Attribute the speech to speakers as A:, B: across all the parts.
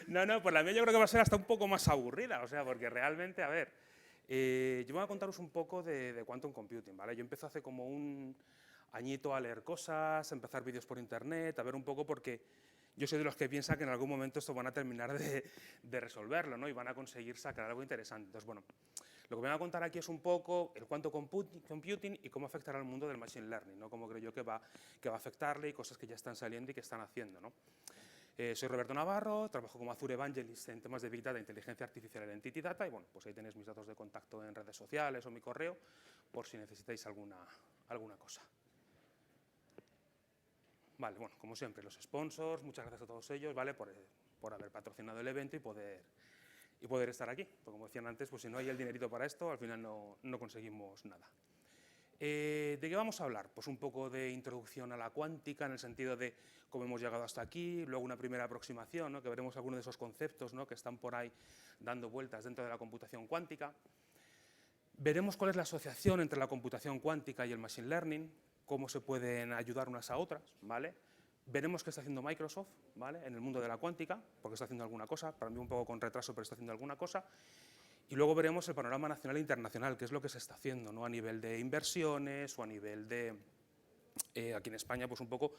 A: No, no, pues la mía yo creo que va a ser hasta un poco más aburrida, o sea, porque realmente, a ver, yo voy a contaros un poco de Quantum Computing, ¿vale? Yo empecé hace como un añito a leer cosas, a empezar vídeos por internet, a ver un poco porque yo soy de los que piensan que en algún momento esto van a terminar de resolverlo, ¿no? Y van a conseguir sacar algo interesante. Entonces, bueno, lo que voy a contar aquí es un poco el Quantum Computing y cómo afectará al mundo del Machine Learning, ¿no? Cómo creo yo que va a afectarle y cosas que ya están saliendo y que están haciendo, ¿no? Soy Roberto Navarro, trabajo como Azure Evangelist en temas de Big Data, Inteligencia Artificial y Entity Data, y bueno, pues ahí tenéis mis datos de contacto en redes sociales o mi correo, por si necesitáis alguna cosa. Vale, bueno, como siempre, los sponsors, muchas gracias a todos ellos, ¿vale? Por haber patrocinado el evento y poder estar aquí. Porque como decían antes, pues si no hay el dinerito para esto, al final no conseguimos nada. ¿De qué vamos a hablar? Pues un poco de introducción a la cuántica, en el sentido de cómo hemos llegado hasta aquí, luego una primera aproximación, ¿no? Que veremos algunos de esos conceptos, ¿no? Que están por ahí dando vueltas dentro de la computación cuántica. Veremos cuál es la asociación entre la computación cuántica y el machine learning, cómo se pueden ayudar unas a otras, ¿vale? Veremos qué está haciendo Microsoft, ¿vale? En el mundo de la cuántica, porque está haciendo alguna cosa, para mí un poco con retraso, pero está haciendo alguna cosa. Y luego veremos el panorama nacional e internacional, qué es lo que se está haciendo, ¿no? A nivel de inversiones o a nivel de, aquí en España, pues un poco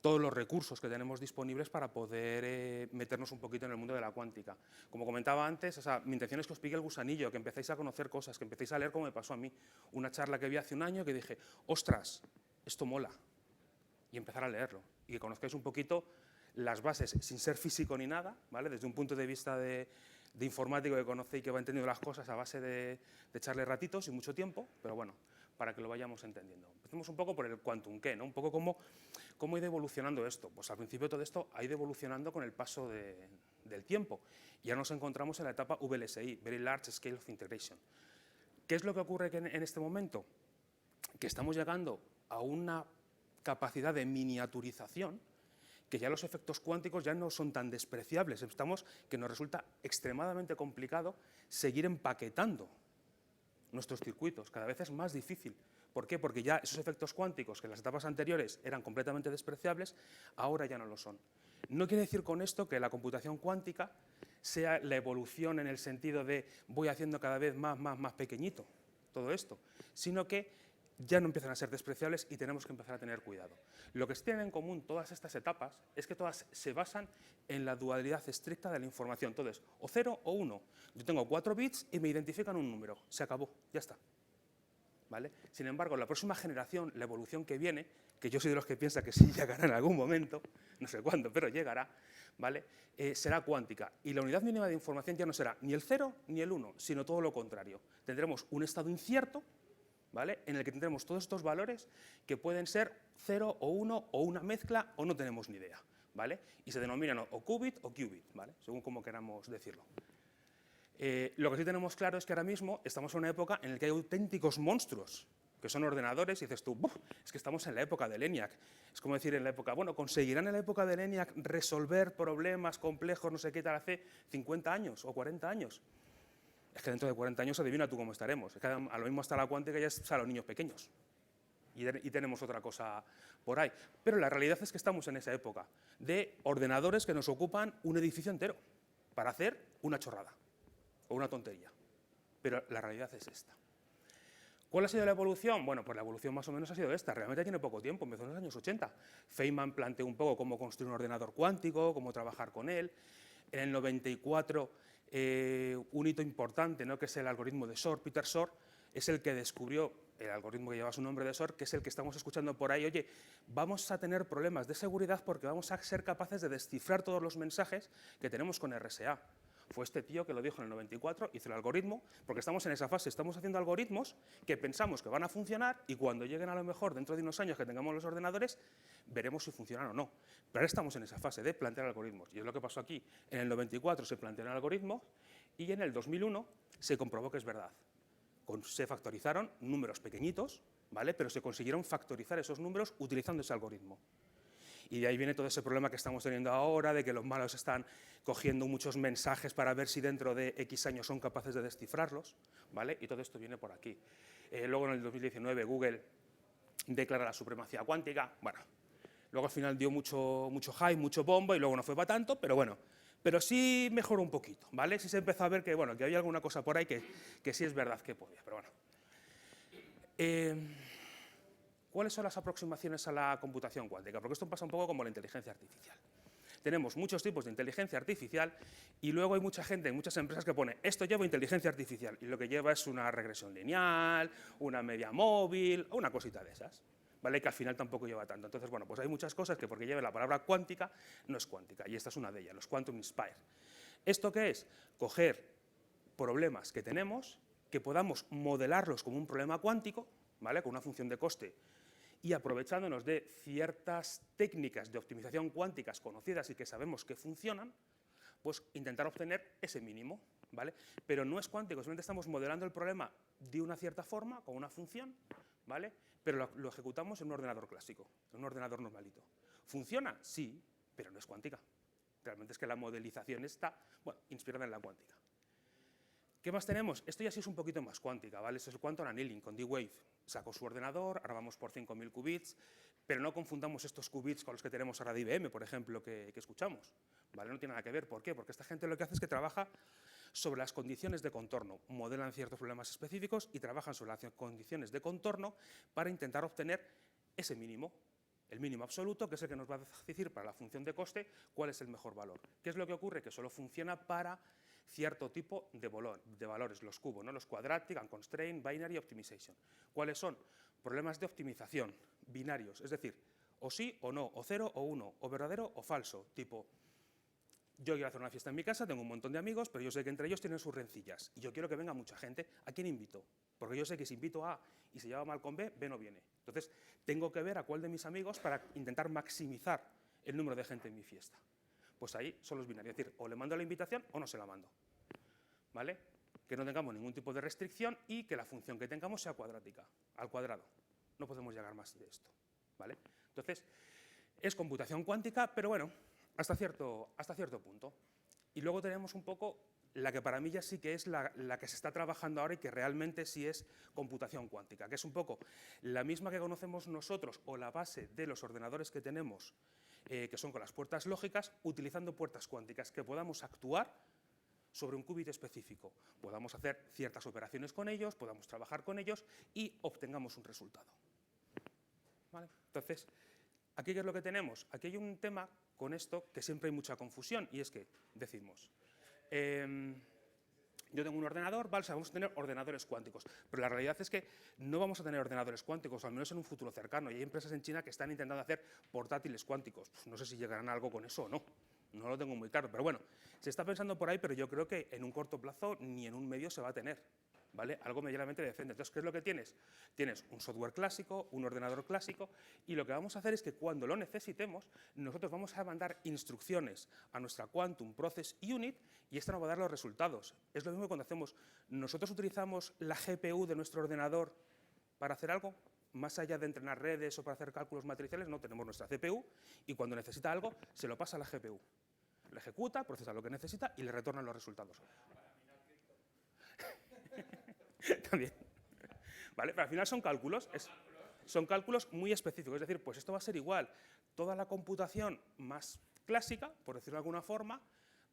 A: todos los recursos que tenemos disponibles para poder meternos un poquito en el mundo de la cuántica. Como comentaba antes, o sea, mi intención es que os pique el gusanillo, que empecéis a conocer cosas, que empecéis a leer como me pasó a mí. Una charla que vi hace un año que dije, ostras, esto mola, y empezar a leerlo. Y que conozcáis un poquito las bases, sin ser físico ni nada, ¿vale? Desde un punto de vista de informático que conoce y que va entendiendo las cosas a base de echarle ratitos y mucho tiempo, pero bueno, para que lo vayamos entendiendo. Empecemos un poco por el quantum qué, ¿no? Un poco cómo ha ido evolucionando esto. Pues al principio todo esto ha ido evolucionando con el paso del tiempo. Y ya nos encontramos en la etapa VLSI, Very Large Scale of Integration. ¿Qué es lo que ocurre en este momento? Que estamos llegando a una capacidad de miniaturización que ya los efectos cuánticos ya no son tan despreciables. Estamos que nos resulta extremadamente complicado seguir empaquetando nuestros circuitos. Cada vez es más difícil. ¿Por qué? Porque ya esos efectos cuánticos que en las etapas anteriores eran completamente despreciables, ahora ya no lo son. No quiere decir con esto que la computación cuántica sea la evolución en el sentido de voy haciendo cada vez más pequeñito todo esto, sino que ya no empiezan a ser despreciables y tenemos que empezar a tener cuidado. Lo que sí tienen en común todas estas etapas es que todas se basan en la dualidad estricta de la información. Entonces, o 0 o 1. Yo tengo 4 bits y me identifican un número. Se acabó, ya está. ¿Vale? Sin embargo, la próxima generación, la evolución que viene, que yo soy de los que piensa que sí llegará en algún momento, no sé cuándo, pero llegará, ¿vale? Será cuántica. Y la unidad mínima de información ya no será ni el 0 ni el 1, sino todo lo contrario. Tendremos un estado incierto, ¿vale? En el que tendremos todos estos valores que pueden ser 0 o 1 o una mezcla o no tenemos ni idea, ¿vale? Y se denominan o qubit o qubit, ¿vale? Según como queramos decirlo. Lo que sí tenemos claro es que ahora mismo estamos en una época en la que hay auténticos monstruos, que son ordenadores, y dices tú, es que estamos en la época del ENIAC. Es como decir en la época, bueno, ¿conseguirán en la época del ENIAC resolver problemas complejos, no sé qué tal, hace 50 años o 40 años? Es que dentro de 40 años adivina tú cómo estaremos. Es que a lo mismo hasta la cuántica ya es a los niños pequeños. Y tenemos otra cosa por ahí. Pero la realidad es que estamos en esa época de ordenadores que nos ocupan un edificio entero para hacer una chorrada o una tontería. Pero la realidad es esta. ¿Cuál ha sido la evolución? Bueno, pues la evolución más o menos ha sido esta. Realmente tiene poco tiempo, empezó en los años 80. Feynman planteó un poco cómo construir un ordenador cuántico, cómo trabajar con él. En el 94, un hito importante, ¿no? Que es el algoritmo de Shor, Peter Shor, es el que descubrió el algoritmo que lleva su nombre de Shor, que es el que estamos escuchando por ahí. Oye, vamos a tener problemas de seguridad porque vamos a ser capaces de descifrar todos los mensajes que tenemos con RSA. Fue este tío que lo dijo en el 94, hizo el algoritmo, porque estamos en esa fase, estamos haciendo algoritmos que pensamos que van a funcionar y cuando lleguen a lo mejor dentro de unos años que tengamos los ordenadores, veremos si funcionan o no. Pero ahora estamos en esa fase de plantear algoritmos. Y es lo que pasó aquí. En el 94 se plantearon algoritmos y en el 2001 se comprobó que es verdad. Se factorizaron números pequeñitos, ¿vale? Pero se consiguieron factorizar esos números utilizando ese algoritmo. Y de ahí viene todo ese problema que estamos teniendo ahora, de que los malos están cogiendo muchos mensajes para ver si dentro de X años son capaces de descifrarlos, ¿vale? Y todo esto viene por aquí. Luego en el 2019 Google declara la supremacía cuántica. Bueno, luego al final dio mucho hype, mucho bombo y luego no fue para tanto, pero bueno, Pero sí mejoró un poquito, ¿vale? Sí se empezó a ver que, bueno, que había alguna cosa por ahí que sí es verdad que podía, pero bueno. ¿Cuáles son las aproximaciones a la computación cuántica? Porque esto pasa un poco como la inteligencia artificial. Tenemos muchos tipos de inteligencia artificial y luego hay mucha gente, muchas empresas que pone esto lleva inteligencia artificial y lo que lleva es una regresión lineal, una media móvil o una cosita de esas, ¿vale? Que al final tampoco lleva tanto. Entonces, bueno, pues hay muchas cosas que porque lleve la palabra cuántica no es cuántica y esta es una de ellas, los quantum inspired. ¿Esto qué es? Coger problemas que tenemos, que podamos modelarlos como un problema cuántico, ¿vale? Con una función de coste y aprovechándonos de ciertas técnicas de optimización cuánticas conocidas y que sabemos que funcionan, pues intentar obtener ese mínimo, ¿vale? Pero no es cuántico, simplemente estamos modelando el problema de una cierta forma, con una función, ¿vale? Pero lo ejecutamos en un ordenador clásico, en un ordenador normalito. ¿Funciona? Sí, pero no es cuántica. Realmente es que la modelización está, bueno, inspirada en la cuántica. ¿Qué más tenemos? Esto ya sí es un poquito más cuántica, ¿vale? Esto es el quantum annealing con D-Wave. Sacó su ordenador, ahora vamos por 5.000 qubits, pero no confundamos estos qubits con los que tenemos ahora de IBM, por ejemplo, que escuchamos, ¿vale? No tiene nada que ver. ¿Por qué? Porque esta gente lo que hace es que trabaja sobre las condiciones de contorno, modelan ciertos problemas específicos y trabajan sobre las condiciones de contorno para intentar obtener ese mínimo, el mínimo absoluto, que es el que nos va a decir para la función de coste cuál es el mejor valor. ¿Qué es lo que ocurre? Que solo funciona para cierto tipo de valores, los cubos, ¿no? Los quadratic, unconstrained, binary, optimization. ¿Cuáles son? Problemas de optimización, binarios, es decir, o sí o no, o 0 o 1, o verdadero o falso, tipo, yo quiero hacer una fiesta en mi casa, tengo un montón de amigos, pero yo sé que entre ellos tienen sus rencillas, y yo quiero que venga mucha gente. ¿A quién invito? Porque yo sé que si invito a A y se lleva mal con B, B no viene. Entonces, tengo que ver a cuál de mis amigos para intentar maximizar el número de gente en mi fiesta. Pues ahí son los binarios, es decir, o le mando la invitación o no se la mando, ¿vale? Que no tengamos ningún tipo de restricción y que la función que tengamos sea cuadrática, al cuadrado. No podemos llegar más de esto, ¿vale? Entonces, es computación cuántica, pero bueno, hasta cierto punto. Y luego tenemos un poco la que para mí ya sí que es la que se está trabajando ahora y que realmente sí es computación cuántica, que es un poco la misma que conocemos nosotros o la base de los ordenadores que tenemos, que son con las puertas lógicas, utilizando puertas cuánticas, que podamos actuar sobre un qubit específico, podamos hacer ciertas operaciones con ellos, podamos trabajar con ellos y obtengamos un resultado, ¿vale? Entonces, ¿aquí qué es lo que tenemos? Aquí hay un tema con esto que siempre hay mucha confusión y es que decimos, yo tengo un ordenador, vale, vamos a tener ordenadores cuánticos, pero la realidad es que no vamos a tener ordenadores cuánticos, al menos en un futuro cercano, y hay empresas en China que están intentando hacer portátiles cuánticos. Pues no sé si llegarán a algo con eso o no, no lo tengo muy claro, pero bueno, se está pensando por ahí, pero yo creo que en un corto plazo ni en un medio se va a tener, ¿vale? Algo medianamente decente. Entonces, ¿qué es lo que tienes? Tienes un software clásico, un ordenador clásico, y lo que vamos a hacer es que cuando lo necesitemos, nosotros vamos a mandar instrucciones a nuestra Quantum Process Unit y esta nos va a dar los resultados. Es lo mismo que cuando hacemos, nosotros utilizamos la GPU de nuestro ordenador para hacer algo, más allá de entrenar redes o para hacer cálculos matriciales, no, tenemos nuestra CPU y cuando necesita algo, se lo pasa a la GPU. Lo ejecuta, procesa lo que necesita y le retornan los resultados. También. ¿Vale? Pero al final son cálculos, son cálculos muy específicos, es decir, pues esto va a ser igual. Toda la computación más clásica, por decirlo de alguna forma,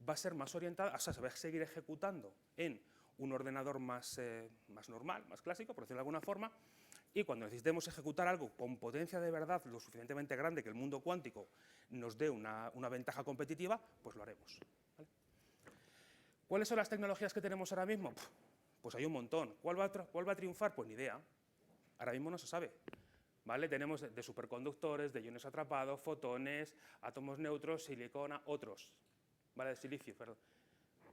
A: va a ser más orientada, o sea, se va a seguir ejecutando en un ordenador más normal, más clásico, por decirlo de alguna forma, y cuando necesitemos ejecutar algo con potencia de verdad lo suficientemente grande que el mundo cuántico nos dé una ventaja competitiva, pues lo haremos, ¿vale? ¿Cuáles son las tecnologías que tenemos ahora mismo? Pues hay un montón. ¿Cuál va a triunfar? Pues ni idea. Ahora mismo no se sabe, ¿vale? Tenemos de superconductores, de iones atrapados, fotones, átomos neutros, silicona, otros, ¿vale? De silicio, perdón.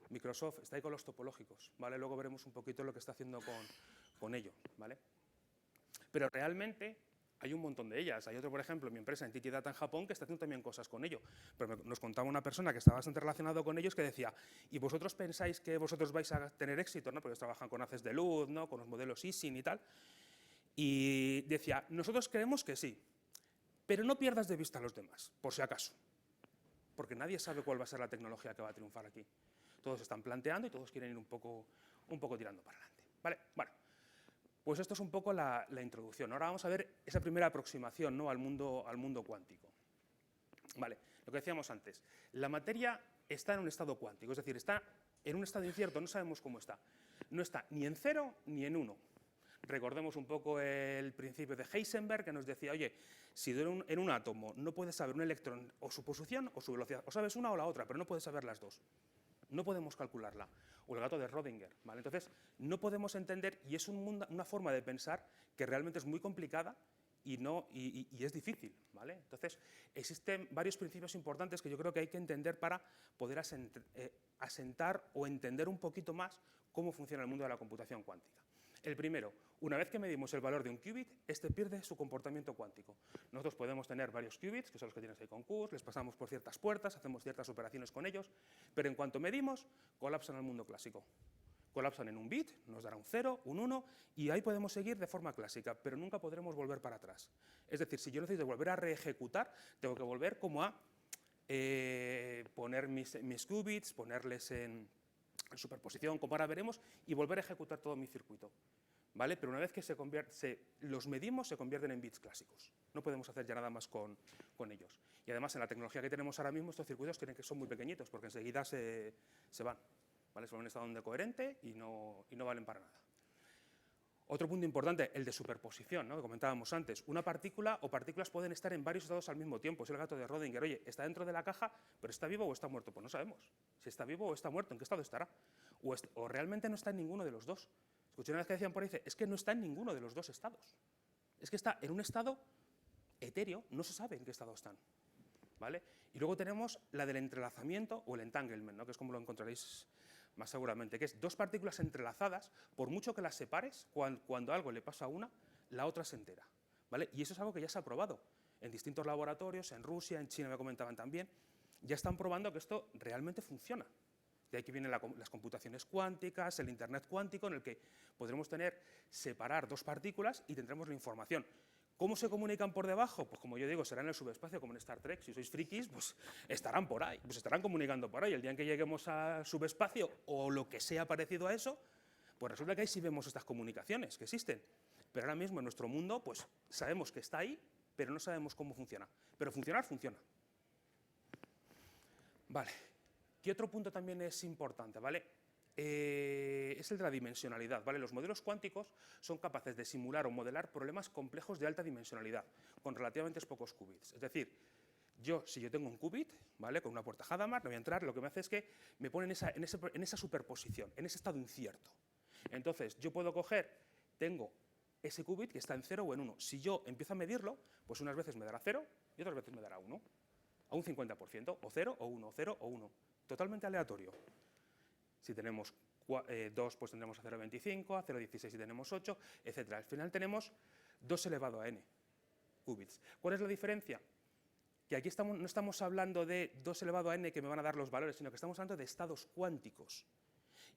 A: Microsoft está ahí con los topológicos, ¿vale? Luego veremos un poquito lo que está haciendo con ello, ¿vale? Pero realmente hay un montón de ellas. Hay otro, por ejemplo, mi empresa, Entity Data en Japón, que está haciendo también cosas con ello. Pero nos contaba una persona que estaba bastante relacionado con ellos que decía, ¿y vosotros pensáis que vosotros vais a tener éxito? ¿No? Porque ellos trabajan con haces de luz, ¿no? Con los modelos ISIN y tal. Y decía, nosotros creemos que sí, pero no pierdas de vista a los demás, por si acaso. Porque nadie sabe cuál va a ser la tecnología que va a triunfar aquí. Todos están planteando y todos quieren ir un poco tirando para adelante, ¿vale? Bueno. Pues esto es un poco la introducción. Ahora vamos a ver esa primera aproximación, ¿no? al mundo cuántico. Vale, lo que decíamos antes. La materia está en un estado cuántico, es decir, está en un estado incierto, no sabemos cómo está. No está ni en 0 ni en 1. Recordemos un poco el principio de Heisenberg, que nos decía, oye, si en un átomo no puedes saber un electrón o su posición o su velocidad, o sabes una o la otra, pero no puedes saber las dos. No podemos calcularla. O el gato de Rödinger, ¿vale? Entonces, no podemos entender, y es una forma de pensar que realmente es muy complicada y es difícil, ¿vale? Entonces, existen varios principios importantes que yo creo que hay que entender para poder asentar o entender un poquito más cómo funciona el mundo de la computación cuántica. El primero, una vez que medimos el valor de un qubit, este pierde su comportamiento cuántico. Nosotros podemos tener varios qubits, que son los que tienes ahí con Qs, les pasamos por ciertas puertas, hacemos ciertas operaciones con ellos, pero en cuanto medimos, colapsan al mundo clásico. Colapsan en un bit, nos dará un 0, un 1, y ahí podemos seguir de forma clásica, pero nunca podremos volver para atrás. Es decir, si yo necesito volver a reejecutar, tengo que volver como a poner mis qubits, ponerles en superposición, como ahora veremos, y volver a ejecutar todo mi circuito. ¿Vale? Pero una vez que los medimos, se convierten en bits clásicos. No podemos hacer ya nada más con ellos. Y además, en la tecnología que tenemos ahora mismo, estos circuitos son muy pequeñitos, porque enseguida se van. ¿Vale? Son en estado incoherente y no valen para nada. Otro punto importante, el de superposición, ¿no? Que comentábamos antes. Una partícula o partículas pueden estar en varios estados al mismo tiempo. Es el gato de Rödinger. Oye, está dentro de la caja, pero ¿está vivo o está muerto? Pues no sabemos. Si está vivo o está muerto, ¿en qué estado estará? O realmente no está en ninguno de los dos. Escuché una vez que decían por ahí, es que no está en ninguno de los dos estados. Es que está en un estado etéreo, no se sabe en qué estado están. ¿Vale? Y luego tenemos la del entrelazamiento o el entanglement, ¿no? Que es como lo encontraréis más seguramente, que es dos partículas entrelazadas, por mucho que las separes, cuando algo le pasa a una, la otra se entera. ¿Vale? Y eso es algo que ya se ha probado en distintos laboratorios, en Rusia, en China me comentaban también, ya están probando que esto realmente funciona. De aquí vienen las computaciones cuánticas, el Internet cuántico, en el que podremos separar dos partículas y tendremos la información. ¿Cómo se comunican por debajo? Pues como yo digo, será en el subespacio, como en Star Trek. Si sois frikis, pues estarán por ahí, pues estarán comunicando por ahí. El día en que lleguemos al subespacio o lo que sea parecido a eso, pues resulta que ahí sí vemos estas comunicaciones que existen. Pero ahora mismo en nuestro mundo, pues sabemos que está ahí, pero no sabemos cómo funciona. Pero funcionar, funciona. Vale. ¿Qué otro punto también es importante? ¿Vale? Es el de la dimensionalidad. ¿Vale? Los modelos cuánticos son capaces de simular o modelar problemas complejos de alta dimensionalidad, con relativamente pocos qubits. Es decir, si yo tengo un qubit, ¿vale? Con una puerta Hadamard, no voy a entrar, lo que me hace es que me pone en esa superposición, en ese estado incierto. Entonces, yo puedo tengo ese qubit que está en 0 o en 1. Si yo empiezo a medirlo, pues unas veces me dará 0 y otras veces me dará 1. A un 50%, o 0 o 1, 0 o 1. Totalmente aleatorio. Si tenemos 2, pues tendremos a 0,25, a 0,16 si tenemos 8, etc. Al final tenemos 2 elevado a n qubits. ¿Cuál es la diferencia? Que aquí no estamos hablando de 2 elevado a n que me van a dar los valores, sino que estamos hablando de estados cuánticos.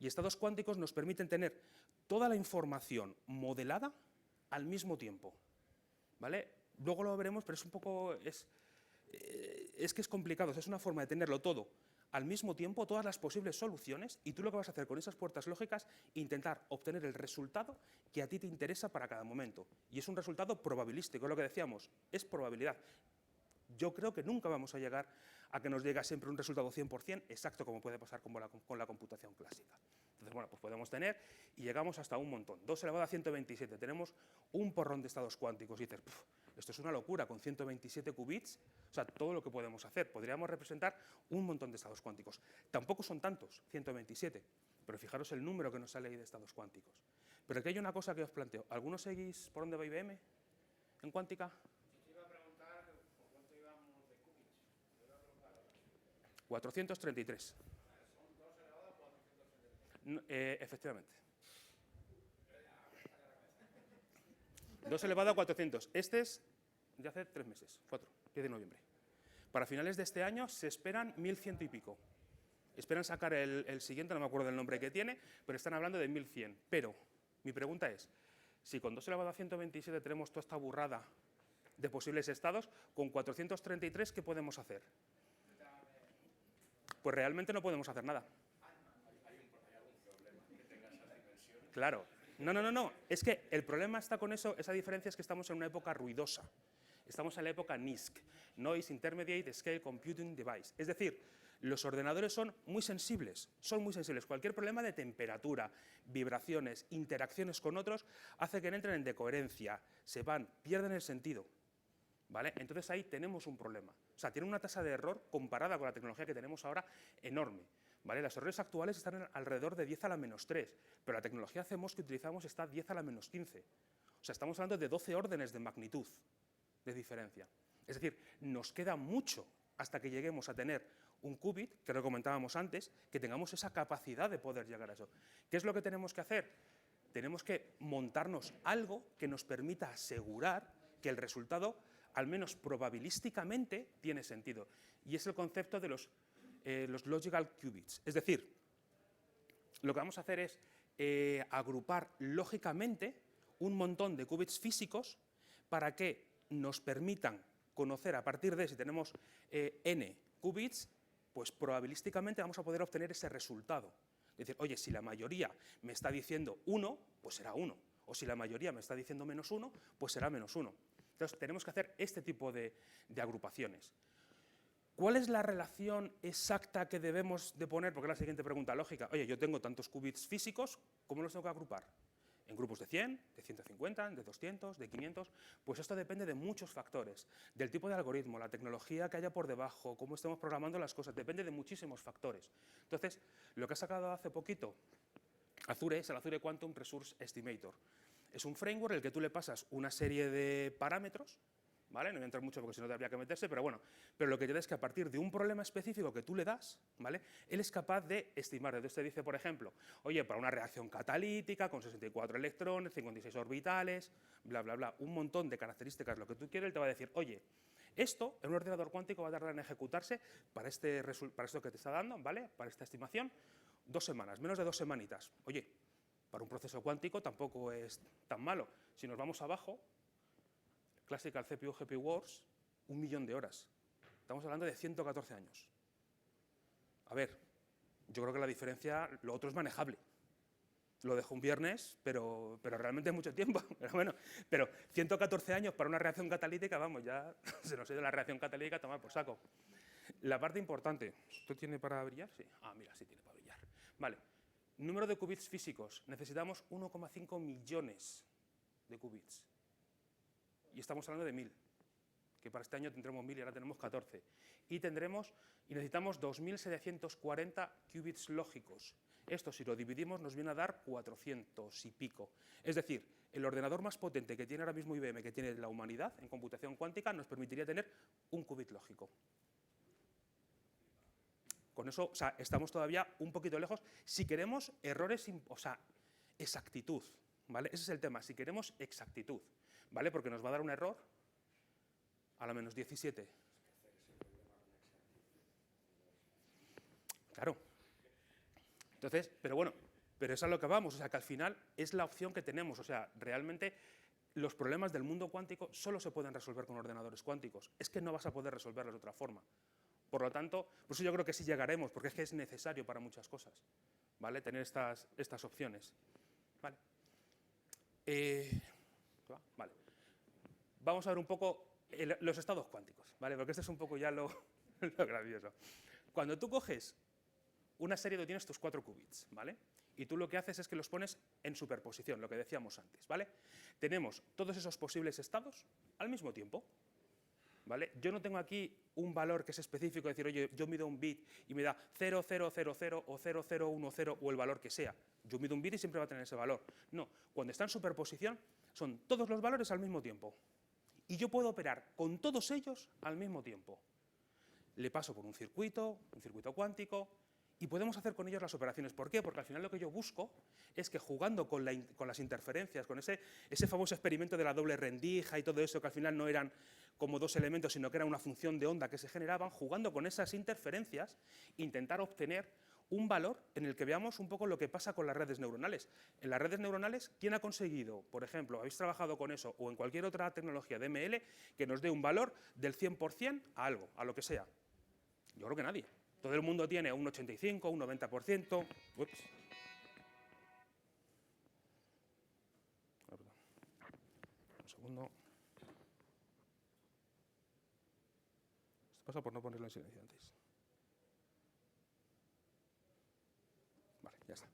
A: Y estados cuánticos nos permiten tener toda la información modelada al mismo tiempo. ¿Vale? Luego lo veremos, pero es que es complicado. O sea, es una forma de tenerlo todo al mismo tiempo, todas las posibles soluciones, y tú lo que vas a hacer con esas puertas lógicas, intentar obtener el resultado que a ti te interesa para cada momento. Y es un resultado probabilístico, es lo que decíamos, es probabilidad. Yo creo que nunca vamos a llegar a que nos llegue siempre un resultado 100% exacto, como puede pasar con la computación clásica. Entonces, bueno, pues podemos tener y llegamos hasta un montón. 2 elevado a 127, tenemos un porrón de estados cuánticos y dices, esto es una locura, con 127 qubits, o sea, todo lo que podemos hacer. Podríamos representar un montón de estados cuánticos. Tampoco son tantos, 127, pero fijaros el número que nos sale ahí de estados cuánticos. Pero aquí hay una cosa que os planteo. ¿Algunos seguís por dónde va IBM en cuántica? 433. Efectivamente. 2 elevado a 400. Este es de hace 3 meses, 4, 10 de noviembre. Para finales de este año se esperan 1100 y pico. Esperan sacar el siguiente, no me acuerdo del nombre que tiene, pero están hablando de 1100. Pero mi pregunta es, si con 2 elevado a 127 tenemos toda esta burrada de posibles estados, con 433, ¿qué podemos hacer? Pues realmente no podemos hacer nada. Claro. No. Es que el problema está con esa diferencia es que estamos en una época ruidosa. Estamos en la época NISC, Noise Intermediate Scale Computing Device. Es decir, Los ordenadores son muy sensibles, Cualquier problema de temperatura, vibraciones, interacciones con otros, hace que entren en decoherencia, se van, pierden el sentido, ¿vale? Entonces ahí tenemos un problema. O sea, tiene una tasa de error comparada con la tecnología que tenemos ahora enorme, ¿vale? Los errores actuales están alrededor de 10 a la menos 3, pero la tecnología CMOS que utilizamos está a 10 a la menos 15. O sea, estamos hablando de 12 órdenes de magnitud de diferencia. Es decir, nos queda mucho hasta que lleguemos a tener un qubit, que lo comentábamos antes, que tengamos esa capacidad de poder llegar a eso. ¿Qué es lo que tenemos que hacer? Tenemos que montarnos algo que nos permita asegurar que el resultado, al menos probabilísticamente, tiene sentido. Y es el concepto de los logical qubits. Es decir, lo que vamos a hacer es agrupar lógicamente un montón de qubits físicos para que nos permitan conocer a partir de, si tenemos n qubits, pues probabilísticamente vamos a poder obtener ese resultado. Es decir, oye, si la mayoría me está diciendo 1, pues será 1. O si la mayoría me está diciendo menos 1, pues será menos 1. Entonces, tenemos que hacer este tipo de agrupaciones. ¿Cuál es la relación exacta que debemos de poner? Porque es la siguiente pregunta lógica. Oye, yo tengo tantos qubits físicos, ¿cómo los tengo que agrupar? ¿En grupos de 100, de 150, de 200, de 500? Pues esto depende de muchos factores, del tipo de algoritmo, la tecnología que haya por debajo, cómo estemos programando las cosas, depende de muchísimos factores. Entonces, lo que ha sacado hace poquito Azure es el Azure Quantum Resource Estimator. Es un framework en el que tú le pasas una serie de parámetros, ¿vale? No voy a entrar mucho porque si no habría que meterse, pero bueno, pero lo que te da es que a partir de un problema específico que tú le das, ¿vale? Él es capaz de estimar. Entonces te dice, por ejemplo, oye, para una reacción catalítica con 64 electrones, 56 orbitales, bla, bla, bla, un montón de características, lo que tú quieres, él te va a decir, oye, esto en un ordenador cuántico va a tardar en ejecutarse para esto que te está dando, ¿vale? Para esta estimación, 2 semanas, menos de 2 semanitas. Oye, para un proceso cuántico tampoco es tan malo. Si nos vamos abajo, Classical CPU, GPU Wars, 1 millón de horas. Estamos hablando de 114 años. A ver, yo creo que la diferencia, lo otro es manejable. Lo dejo un viernes, pero realmente es mucho tiempo. Pero bueno, pero 114 años para una reacción catalítica, vamos, ya se nos ha ido la reacción catalítica a tomar por saco. La parte importante, ¿esto tiene para brillar? Sí. Ah, mira, sí tiene para brillar. Vale, número de qubits físicos. Necesitamos 1,5 millones de qubits. Y estamos hablando de 1000, que para este año tendremos 1000 y ahora tenemos 14. Y necesitamos 2740 qubits lógicos. Esto, si lo dividimos, nos viene a dar 400 y pico. Es decir, el ordenador más potente que tiene ahora mismo IBM, que tiene la humanidad en computación cuántica, nos permitiría tener un qubit lógico. Con eso, o sea, estamos todavía un poquito lejos. Si queremos errores, o sea, exactitud, ¿vale? Ese es el tema, si queremos exactitud, ¿vale? Porque nos va a dar un error a la menos 17. Claro. Entonces, pero bueno, pero es a lo que vamos, o sea, que al final es la opción que tenemos, o sea, realmente los problemas del mundo cuántico solo se pueden resolver con ordenadores cuánticos, es que no vas a poder resolverlos de otra forma. Por lo tanto, por eso yo creo que sí llegaremos, porque es que es necesario para muchas cosas, ¿vale? Tener estas opciones. Vale. Vale. Vamos a ver un poco los estados cuánticos, ¿vale? Porque este es un poco ya lo gracioso. Cuando tú coges una serie, tienes tus 4 qubits, ¿vale? Y tú lo que haces es que los pones en superposición, lo que decíamos antes, ¿vale? Tenemos todos esos posibles estados al mismo tiempo, ¿vale? Yo no tengo aquí un valor que es específico, decir, oye, yo mido un bit y me da 0000 o 0010 o el valor que sea. Yo mido un bit y siempre va a tener ese valor. No, cuando está en superposición son todos los valores al mismo tiempo. Y yo puedo operar con todos ellos al mismo tiempo. Le paso por un circuito cuántico, y podemos hacer con ellos las operaciones. ¿Por qué? Porque al final lo que yo busco es que jugando con las interferencias, con ese famoso experimento de la doble rendija y todo eso, que al final no eran como 2 elementos, sino que era una función de onda que se generaban, jugando con esas interferencias, intentar obtener un valor en el que veamos un poco lo que pasa con las redes neuronales. En las redes neuronales, ¿quién ha conseguido, por ejemplo, habéis trabajado con eso, o en cualquier otra tecnología de ML, que nos dé un valor del 100% a algo, a lo que sea? Yo creo que nadie. Todo el mundo tiene un 85, un 90%. Ups. Un segundo. Esto pasa por no ponerlo en silencio antes. Ya está.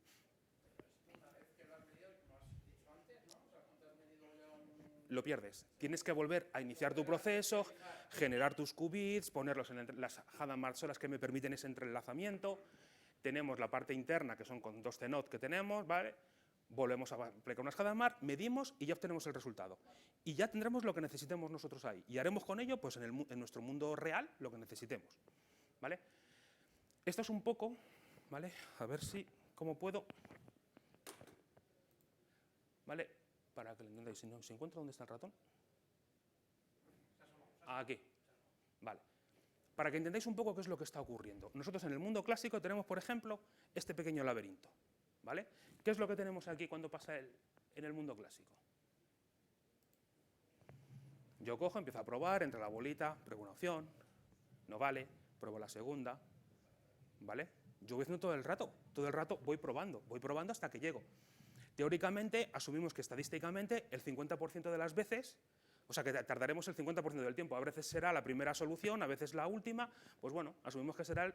A: Lo pierdes. Tienes que volver a iniciar tu proceso, generar tus qubits, ponerlos en las Hadamard son las que me permiten ese entrelazamiento. Tenemos la parte interna, que son con 2 CNOT que tenemos, ¿vale? Volvemos a aplicar unas Hadamard, medimos y ya obtenemos el resultado. Y ya tendremos lo que necesitemos nosotros ahí. Y haremos con ello, pues en nuestro mundo real, lo que necesitemos, ¿vale? Esto es un poco, ¿vale? A ver si, cómo puedo, ¿vale? Para que lo entendáis, si encuentro dónde está el ratón. Aquí. Vale. Para que entendáis un poco qué es lo que está ocurriendo. Nosotros en el mundo clásico tenemos, por ejemplo, este pequeño laberinto, ¿vale? ¿Qué es lo que tenemos aquí cuando pasa en el mundo clásico? Yo cojo, empiezo a probar, entra la bolita, pruebo una opción, no vale, pruebo la segunda, ¿vale? Yo voy haciendo todo el rato voy probando hasta que llego. Teóricamente, asumimos que estadísticamente el 50% de las veces, o sea que tardaremos el 50% del tiempo, a veces será la primera solución, a veces la última, pues bueno, asumimos que será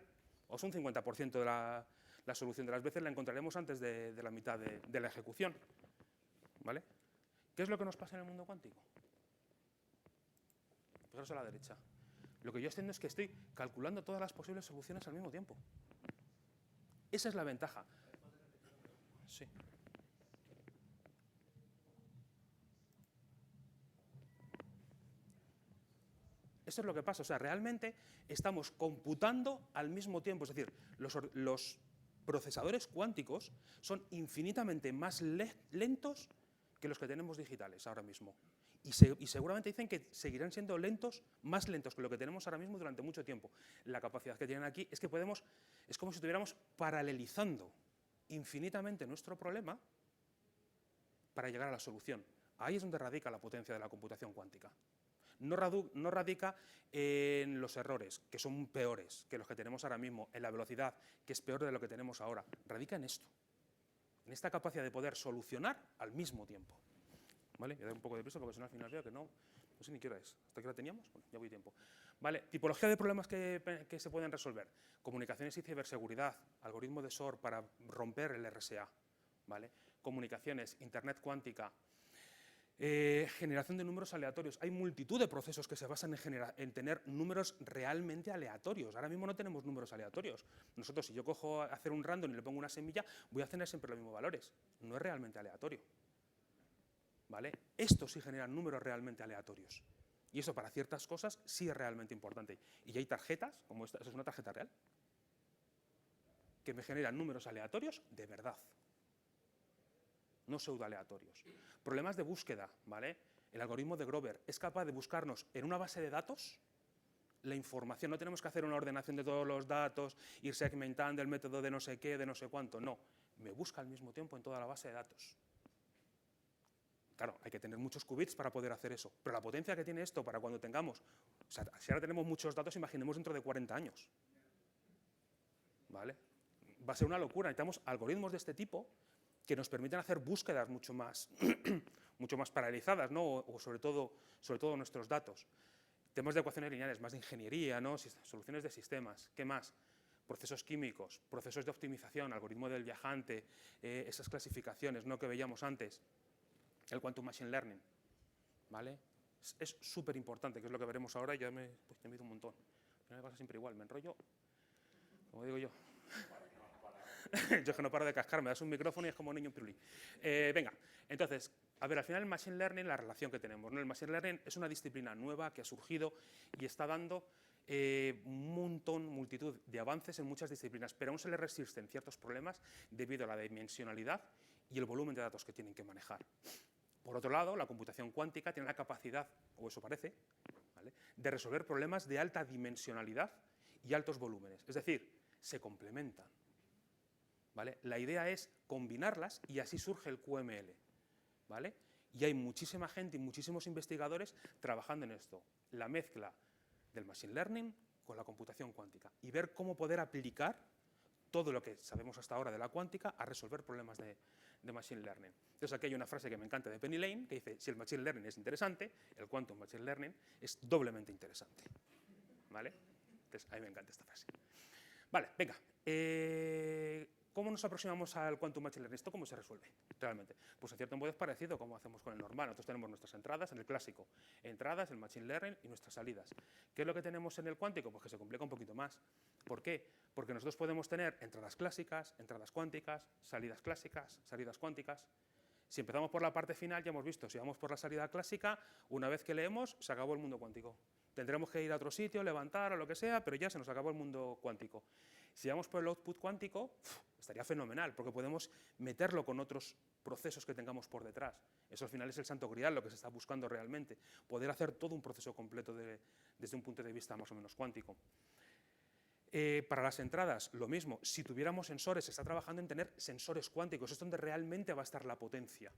A: un 50% de la solución de las veces la encontraremos antes de la mitad de la ejecución, ¿vale? ¿Qué es lo que nos pasa en el mundo cuántico? Fijaros a la derecha. Lo que yo estoy haciendo es que estoy calculando todas las posibles soluciones al mismo tiempo. Esa es la ventaja. Sí. Eso es lo que pasa, o sea, realmente estamos computando al mismo tiempo, es decir, los procesadores cuánticos son infinitamente más lentos que los que tenemos digitales ahora mismo. Y seguramente dicen que seguirán siendo más lentos que lo que tenemos ahora mismo durante mucho tiempo. La capacidad que tienen aquí es que es como si estuviéramos paralelizando infinitamente nuestro problema para llegar a la solución. Ahí es donde radica la potencia de la computación cuántica. No radica en los errores, que son peores que los que tenemos ahora mismo, en la velocidad, que es peor de lo que tenemos ahora. Radica en esto, en esta capacidad de poder solucionar al mismo tiempo. ¿Vale? Voy a dar un poco de prisa porque si no al final veo que no sé ni qué hora es. ¿Hasta qué hora teníamos? Bueno, ya voy tiempo. Vale, tipología de problemas que se pueden resolver. Comunicaciones y ciberseguridad, algoritmo de SOR para romper el RSA. ¿Vale? Comunicaciones, internet cuántica, generación de números aleatorios. Hay multitud de procesos que se basan en tener números realmente aleatorios. Ahora mismo no tenemos números aleatorios. Nosotros, si yo cojo a hacer un random y le pongo una semilla, voy a tener siempre los mismos valores. No es realmente aleatorio. ¿Vale? Esto sí genera números realmente aleatorios. Y eso para ciertas cosas sí es realmente importante. Y hay tarjetas, como esta, ¿eso es una tarjeta real? Que me generan números aleatorios de verdad. No pseudoaleatorios. Problemas de búsqueda, ¿vale? El algoritmo de Grover es capaz de buscarnos en una base de datos la información. No tenemos que hacer una ordenación de todos los datos, ir segmentando el método de no sé qué, de no sé cuánto. No, me busca al mismo tiempo en toda la base de datos. Claro, hay que tener muchos qubits para poder hacer eso. Pero la potencia que tiene esto para cuando tengamos... O sea, si ahora tenemos muchos datos, imaginemos dentro de 40 años. ¿Vale? Va a ser una locura. Necesitamos algoritmos de este tipo que nos permiten hacer búsquedas mucho más paralizadas, ¿no? O sobre todo nuestros datos. Temas de ecuaciones lineales, más de ingeniería, ¿no? Soluciones de sistemas. ¿Qué más? Procesos químicos, procesos de optimización, algoritmo del viajante, esas clasificaciones, ¿no? Que veíamos antes. El Quantum Machine Learning, ¿vale? Es súper importante, que es lo que veremos ahora, y ya me he ido un montón. Me pasa siempre igual, me enrollo, como digo yo. Yo es que no paro de cascar, me das un micrófono y es como un niño en pirulí. Venga, entonces, a ver, al final el Machine Learning, la relación que tenemos, ¿no? El Machine Learning es una disciplina nueva que ha surgido y está dando multitud de avances en muchas disciplinas, pero aún se le resisten ciertos problemas debido a la dimensionalidad y el volumen de datos que tienen que manejar. Por otro lado, la computación cuántica tiene la capacidad, o eso parece, ¿vale?, de resolver problemas de alta dimensionalidad y altos volúmenes. Es decir, se complementan. ¿Vale? La idea es combinarlas y así surge el QML. ¿Vale? Y hay muchísima gente y muchísimos investigadores trabajando en esto. La mezcla del Machine Learning con la computación cuántica y ver cómo poder aplicar todo lo que sabemos hasta ahora de la cuántica a resolver problemas de Machine Learning. Entonces aquí hay una frase que me encanta de Penny Lane que dice, si el Machine Learning es interesante, el Quantum Machine Learning es doblemente interesante. ¿Vale? Entonces a mí me encanta esta frase. Vale, venga. ¿Cómo nos aproximamos al Quantum Machine Learning? ¿Esto cómo se resuelve realmente? Pues en cierto modo es parecido como hacemos con el normal. Nosotros tenemos nuestras entradas en el clásico, entradas, el Machine Learning y nuestras salidas. ¿Qué es lo que tenemos en el cuántico? Pues que se complica un poquito más. ¿Por qué? Porque nosotros podemos tener entradas clásicas, entradas cuánticas, salidas clásicas, salidas cuánticas. Si empezamos por la parte final, ya hemos visto, si vamos por la salida clásica, una vez que leemos, se acabó el mundo cuántico. Tendremos que ir a otro sitio, levantar o lo que sea, pero ya se nos acabó el mundo cuántico. Si vamos por el output cuántico, estaría fenomenal, porque podemos meterlo con otros procesos que tengamos por detrás. Eso al final es el santo grial, lo que se está buscando realmente, poder hacer todo un proceso completo desde un punto de vista más o menos cuántico. Para las entradas, lo mismo. Si tuviéramos sensores, se está trabajando en tener sensores cuánticos. Es donde realmente va a estar la potencia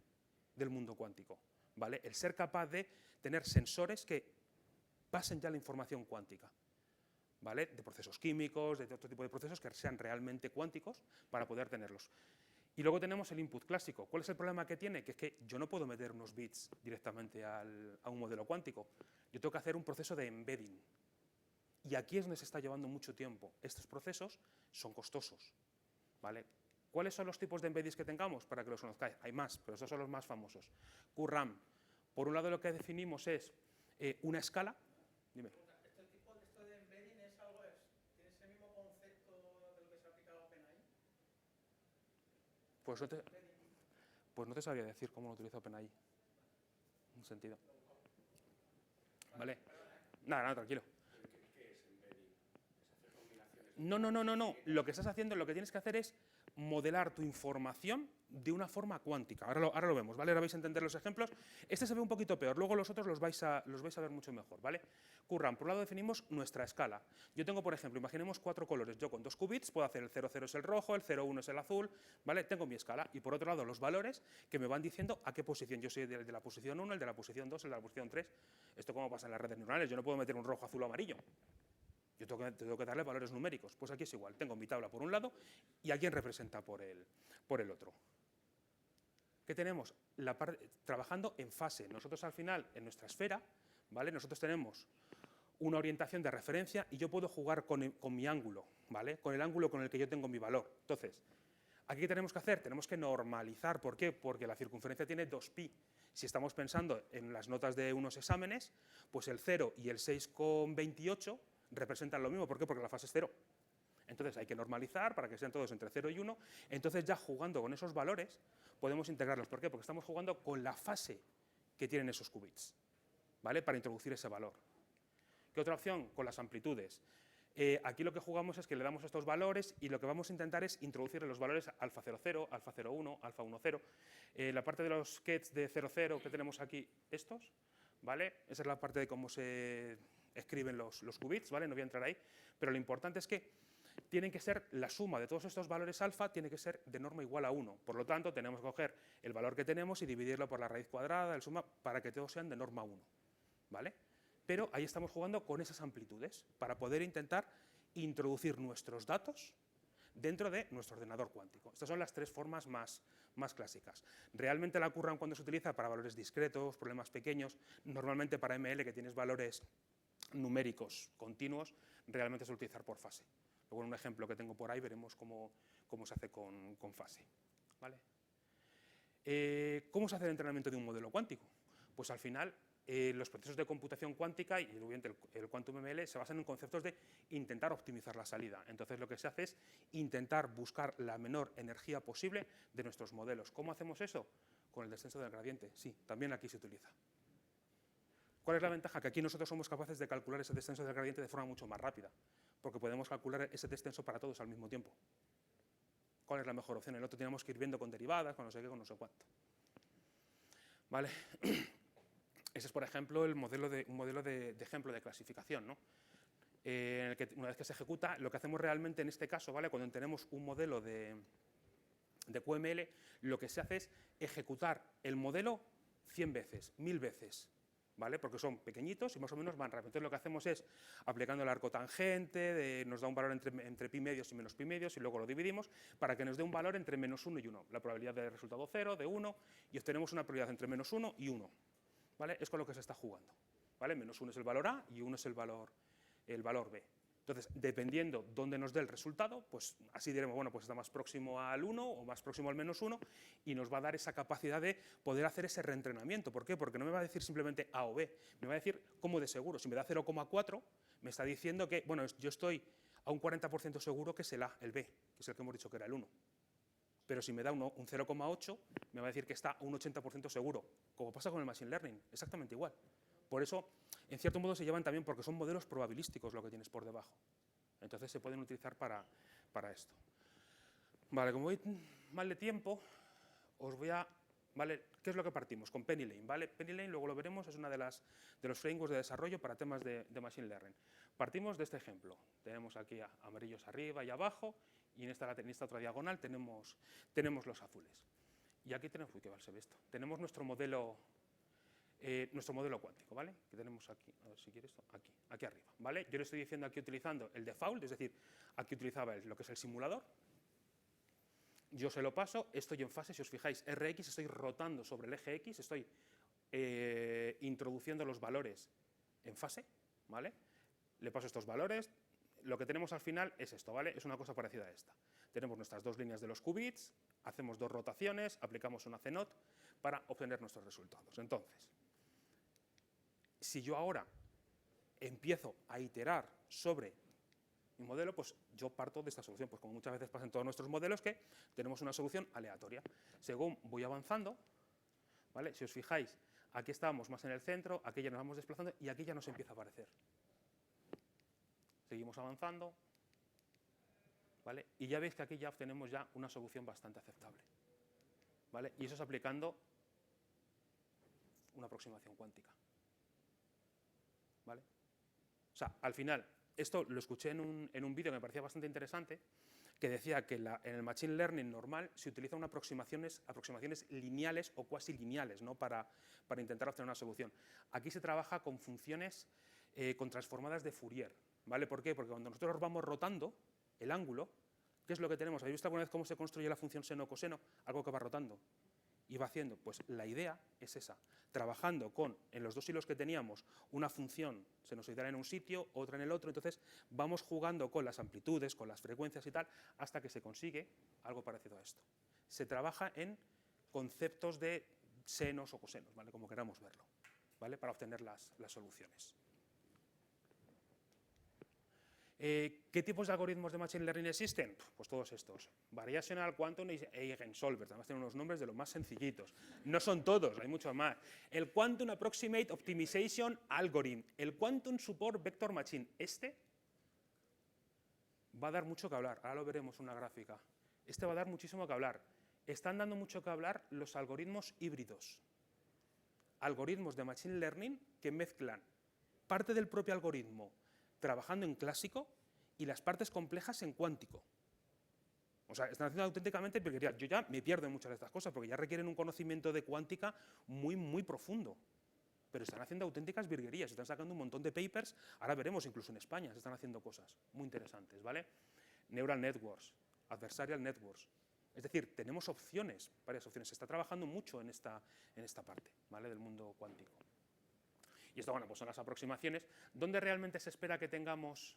A: del mundo cuántico, ¿vale? El ser capaz de tener sensores que pasen ya la información cuántica, ¿vale? De procesos químicos, de otro tipo de procesos que sean realmente cuánticos para poder tenerlos. Y luego tenemos el input clásico. ¿Cuál es el problema que tiene? Que es que yo no puedo meter unos bits directamente a un modelo cuántico. Yo tengo que hacer un proceso de embedding. Y aquí es donde se está llevando mucho tiempo. Estos procesos son costosos, ¿vale? ¿Cuáles son los tipos de embeddings que tengamos? Para que los conozcáis. Hay más, pero estos son los más famosos. QRAM. Por un lado lo que definimos es una escala. Dime.
B: ¿Esto de embedding es algo, tiene ese mismo concepto de lo que se ha aplicado a OpenAI?
A: Pues no te sabría decir cómo lo utiliza OpenAI. En un sentido. ¿Vale? Nada, tranquilo. No. Lo que estás haciendo, lo que tienes que hacer es modelar tu información de una forma cuántica. Ahora lo vemos, ¿vale? Ahora vais a entender los ejemplos. Este se ve un poquito peor, luego los otros los vais a ver mucho mejor, ¿vale? QRAM, por un lado definimos nuestra escala. Yo tengo, por ejemplo, imaginemos 4 colores. Yo con 2 qubits puedo hacer el 00 es el rojo, el 01 es el azul, ¿vale? Tengo mi escala. Y por otro lado, los valores que me van diciendo a qué posición. Yo soy el de la posición 1, el de la posición 2, el de la posición 3. Esto como pasa en las redes neuronales. Yo no puedo meter un rojo, azul o amarillo. Yo tengo que darle valores numéricos. Pues aquí es igual. Tengo mi tabla por un lado y a quién representa por el otro. ¿Qué tenemos? Trabajando en fase. Nosotros al final, en nuestra esfera, ¿vale? Nosotros tenemos una orientación de referencia y yo puedo jugar con mi ángulo, ¿vale? Con el ángulo con el que yo tengo mi valor. Entonces, ¿aquí qué tenemos que hacer? Tenemos que normalizar. ¿Por qué? Porque la circunferencia tiene 2pi. Si estamos pensando en las notas de unos exámenes, pues el 0 y el 6,28 representan lo mismo. ¿Por qué? Porque la fase es 0. Entonces hay que normalizar para que sean todos entre 0 y 1. Entonces ya jugando con esos valores podemos integrarlos. ¿Por qué? Porque estamos jugando con la fase que tienen esos qubits, ¿vale? Para introducir ese valor. ¿Qué otra opción? Con las amplitudes. Aquí lo que jugamos es que le damos estos valores y lo que vamos a intentar es introducir los valores alfa 00, alfa 01, alfa 10. La parte de los kets de 00 que tenemos aquí, estos, ¿vale? Esa es la parte de cómo se escriben los qubits, ¿vale? No voy a entrar ahí, pero lo importante es que tienen que ser, la suma de todos estos valores alfa tiene que ser de norma igual a 1. Por lo tanto, tenemos que coger el valor que tenemos y dividirlo por la raíz cuadrada del suma para que todos sean de norma 1, ¿vale? Pero ahí estamos jugando con esas amplitudes para poder intentar introducir nuestros datos dentro de nuestro ordenador cuántico. Estas son las 3 formas más clásicas. Realmente la QRAM cuando se utiliza para valores discretos, problemas pequeños, normalmente para ML que tienes valores numéricos continuos, realmente se suele utilizar por fase. Luego en un ejemplo que tengo por ahí veremos cómo se hace con fase, ¿vale? ¿Cómo se hace el entrenamiento de un modelo cuántico? Pues al final los procesos de computación cuántica y obviamente el Quantum ML se basan en conceptos de intentar optimizar la salida. Entonces lo que se hace es intentar buscar la menor energía posible de nuestros modelos. ¿Cómo hacemos eso? Con el descenso del gradiente. Sí, también aquí se utiliza. ¿Cuál es la ventaja? Que aquí nosotros somos capaces de calcular ese descenso del gradiente de forma mucho más rápida, porque podemos calcular ese descenso para todos al mismo tiempo. ¿Cuál es la mejor opción? El otro teníamos que ir viendo con derivadas, con no sé qué, con no sé cuánto. ¿Vale? Ese es, por ejemplo, un modelo de ejemplo de clasificación, ¿no? En el que una vez que se ejecuta, lo que hacemos realmente en este caso, ¿vale? Cuando tenemos un modelo de QML, lo que se hace es ejecutar el modelo 100 veces, 1000 veces, ¿vale? Porque son pequeñitos y más o menos van rápido. Entonces lo que hacemos es, aplicando el arco tangente, nos da un valor entre pi medios y menos pi medios y luego lo dividimos para que nos dé un valor entre menos 1 y 1. La probabilidad de resultado 0, de 1, y obtenemos una probabilidad entre menos 1 y 1. ¿Vale? Es con lo que se está jugando, ¿vale? Menos 1 es el valor A y 1 es el valor B. Entonces, dependiendo dónde nos dé el resultado, pues así diremos, bueno, pues está más próximo al 1 o más próximo al -1 y nos va a dar esa capacidad de poder hacer ese reentrenamiento. ¿Por qué? Porque no me va a decir simplemente A o B, me va a decir cómo de seguro. Si me da 0,4, me está diciendo que, bueno, yo estoy a un 40% seguro que es el A, el B, que es el que hemos dicho que era el 1. Pero si me da un 0,8, me va a decir que está a un 80% seguro, como pasa con el Machine Learning, exactamente igual. Por eso, en cierto modo, se llevan también porque son modelos probabilísticos lo que tienes por debajo. Entonces, se pueden utilizar para esto. Vale, como voy mal de tiempo, os voy a... ¿Vale? ¿Qué es lo que partimos? Con PennyLane, ¿vale? PennyLane, luego lo veremos, es una de los frameworks de desarrollo para temas de Machine Learning. Partimos de este ejemplo. Tenemos aquí amarillos arriba y abajo, y en esta otra diagonal tenemos los azules. Y aquí tenemos... Uy, qué mal se ve esto. Tenemos nuestro modelo cuántico, ¿vale? Que tenemos aquí, a ver si quieres esto, aquí arriba, ¿vale? Yo le estoy diciendo aquí utilizando el default, es decir, aquí utilizaba lo que es el simulador. Yo se lo paso, estoy en fase, si os fijáis, Rx, estoy rotando sobre el eje X, estoy introduciendo los valores en fase, ¿vale? Le paso estos valores, lo que tenemos al final es esto, ¿vale? Es una cosa parecida a esta. Tenemos nuestras dos líneas de los qubits, hacemos dos rotaciones, aplicamos una CNOT para obtener nuestros resultados. Entonces, si yo ahora empiezo a iterar sobre mi modelo, pues yo parto de esta solución, pues como muchas veces pasa en todos nuestros modelos, que tenemos una solución aleatoria. Según voy avanzando, ¿vale? Si os fijáis, aquí estábamos más en el centro, aquí ya nos vamos desplazando y aquí ya nos empieza a aparecer. Seguimos avanzando, ¿vale? Y ya veis que aquí ya obtenemos ya una solución bastante aceptable, ¿vale? Y eso es aplicando una aproximación cuántica, ¿vale? O sea, al final, esto lo escuché en un vídeo que me parecía bastante interesante, que decía que en el Machine Learning normal se utilizan aproximaciones lineales o cuasi lineales, ¿no? para intentar obtener una solución. Aquí se trabaja con funciones con transformadas de Fourier, ¿vale? ¿Por qué? Porque cuando nosotros vamos rotando el ángulo, ¿qué es lo que tenemos? ¿Habéis visto alguna vez cómo se construye la función seno-coseno? Algo que va rotando y va haciendo. Pues la idea es esa, trabajando en los dos hilos que teníamos, una función sinusoidal en un sitio, otra en el otro, entonces vamos jugando con las amplitudes, con las frecuencias y tal, hasta que se consigue algo parecido a esto. Se trabaja en conceptos de senos o cosenos, ¿vale? Como queramos verlo, ¿vale? Para obtener las soluciones. ¿Qué tipos de algoritmos de Machine Learning existen? Pues todos estos. Variational, Quantum e Eigensolvers. Además tienen unos nombres de los más sencillitos. No son todos, hay muchos más. El Quantum Approximate Optimization Algorithm. El Quantum Support Vector Machine. Este va a dar mucho que hablar. Ahora lo veremos en una gráfica. Este va a dar muchísimo que hablar. Están dando mucho que hablar los algoritmos híbridos. Algoritmos de Machine Learning que mezclan parte del propio algoritmo trabajando en clásico y las partes complejas en cuántico. O sea, están haciendo auténticamente virguerías. Yo ya me pierdo en muchas de estas cosas porque ya requieren un conocimiento de cuántica muy, muy profundo. Pero están haciendo auténticas virguerías, están sacando un montón de papers, ahora veremos, incluso en España se están haciendo cosas muy interesantes, ¿vale? Neural networks, adversarial networks. Es decir, tenemos opciones, varias opciones. Se está trabajando mucho en esta parte, ¿vale? Del mundo cuántico. Y esto, bueno, pues son las aproximaciones. ¿Dónde realmente se espera que tengamos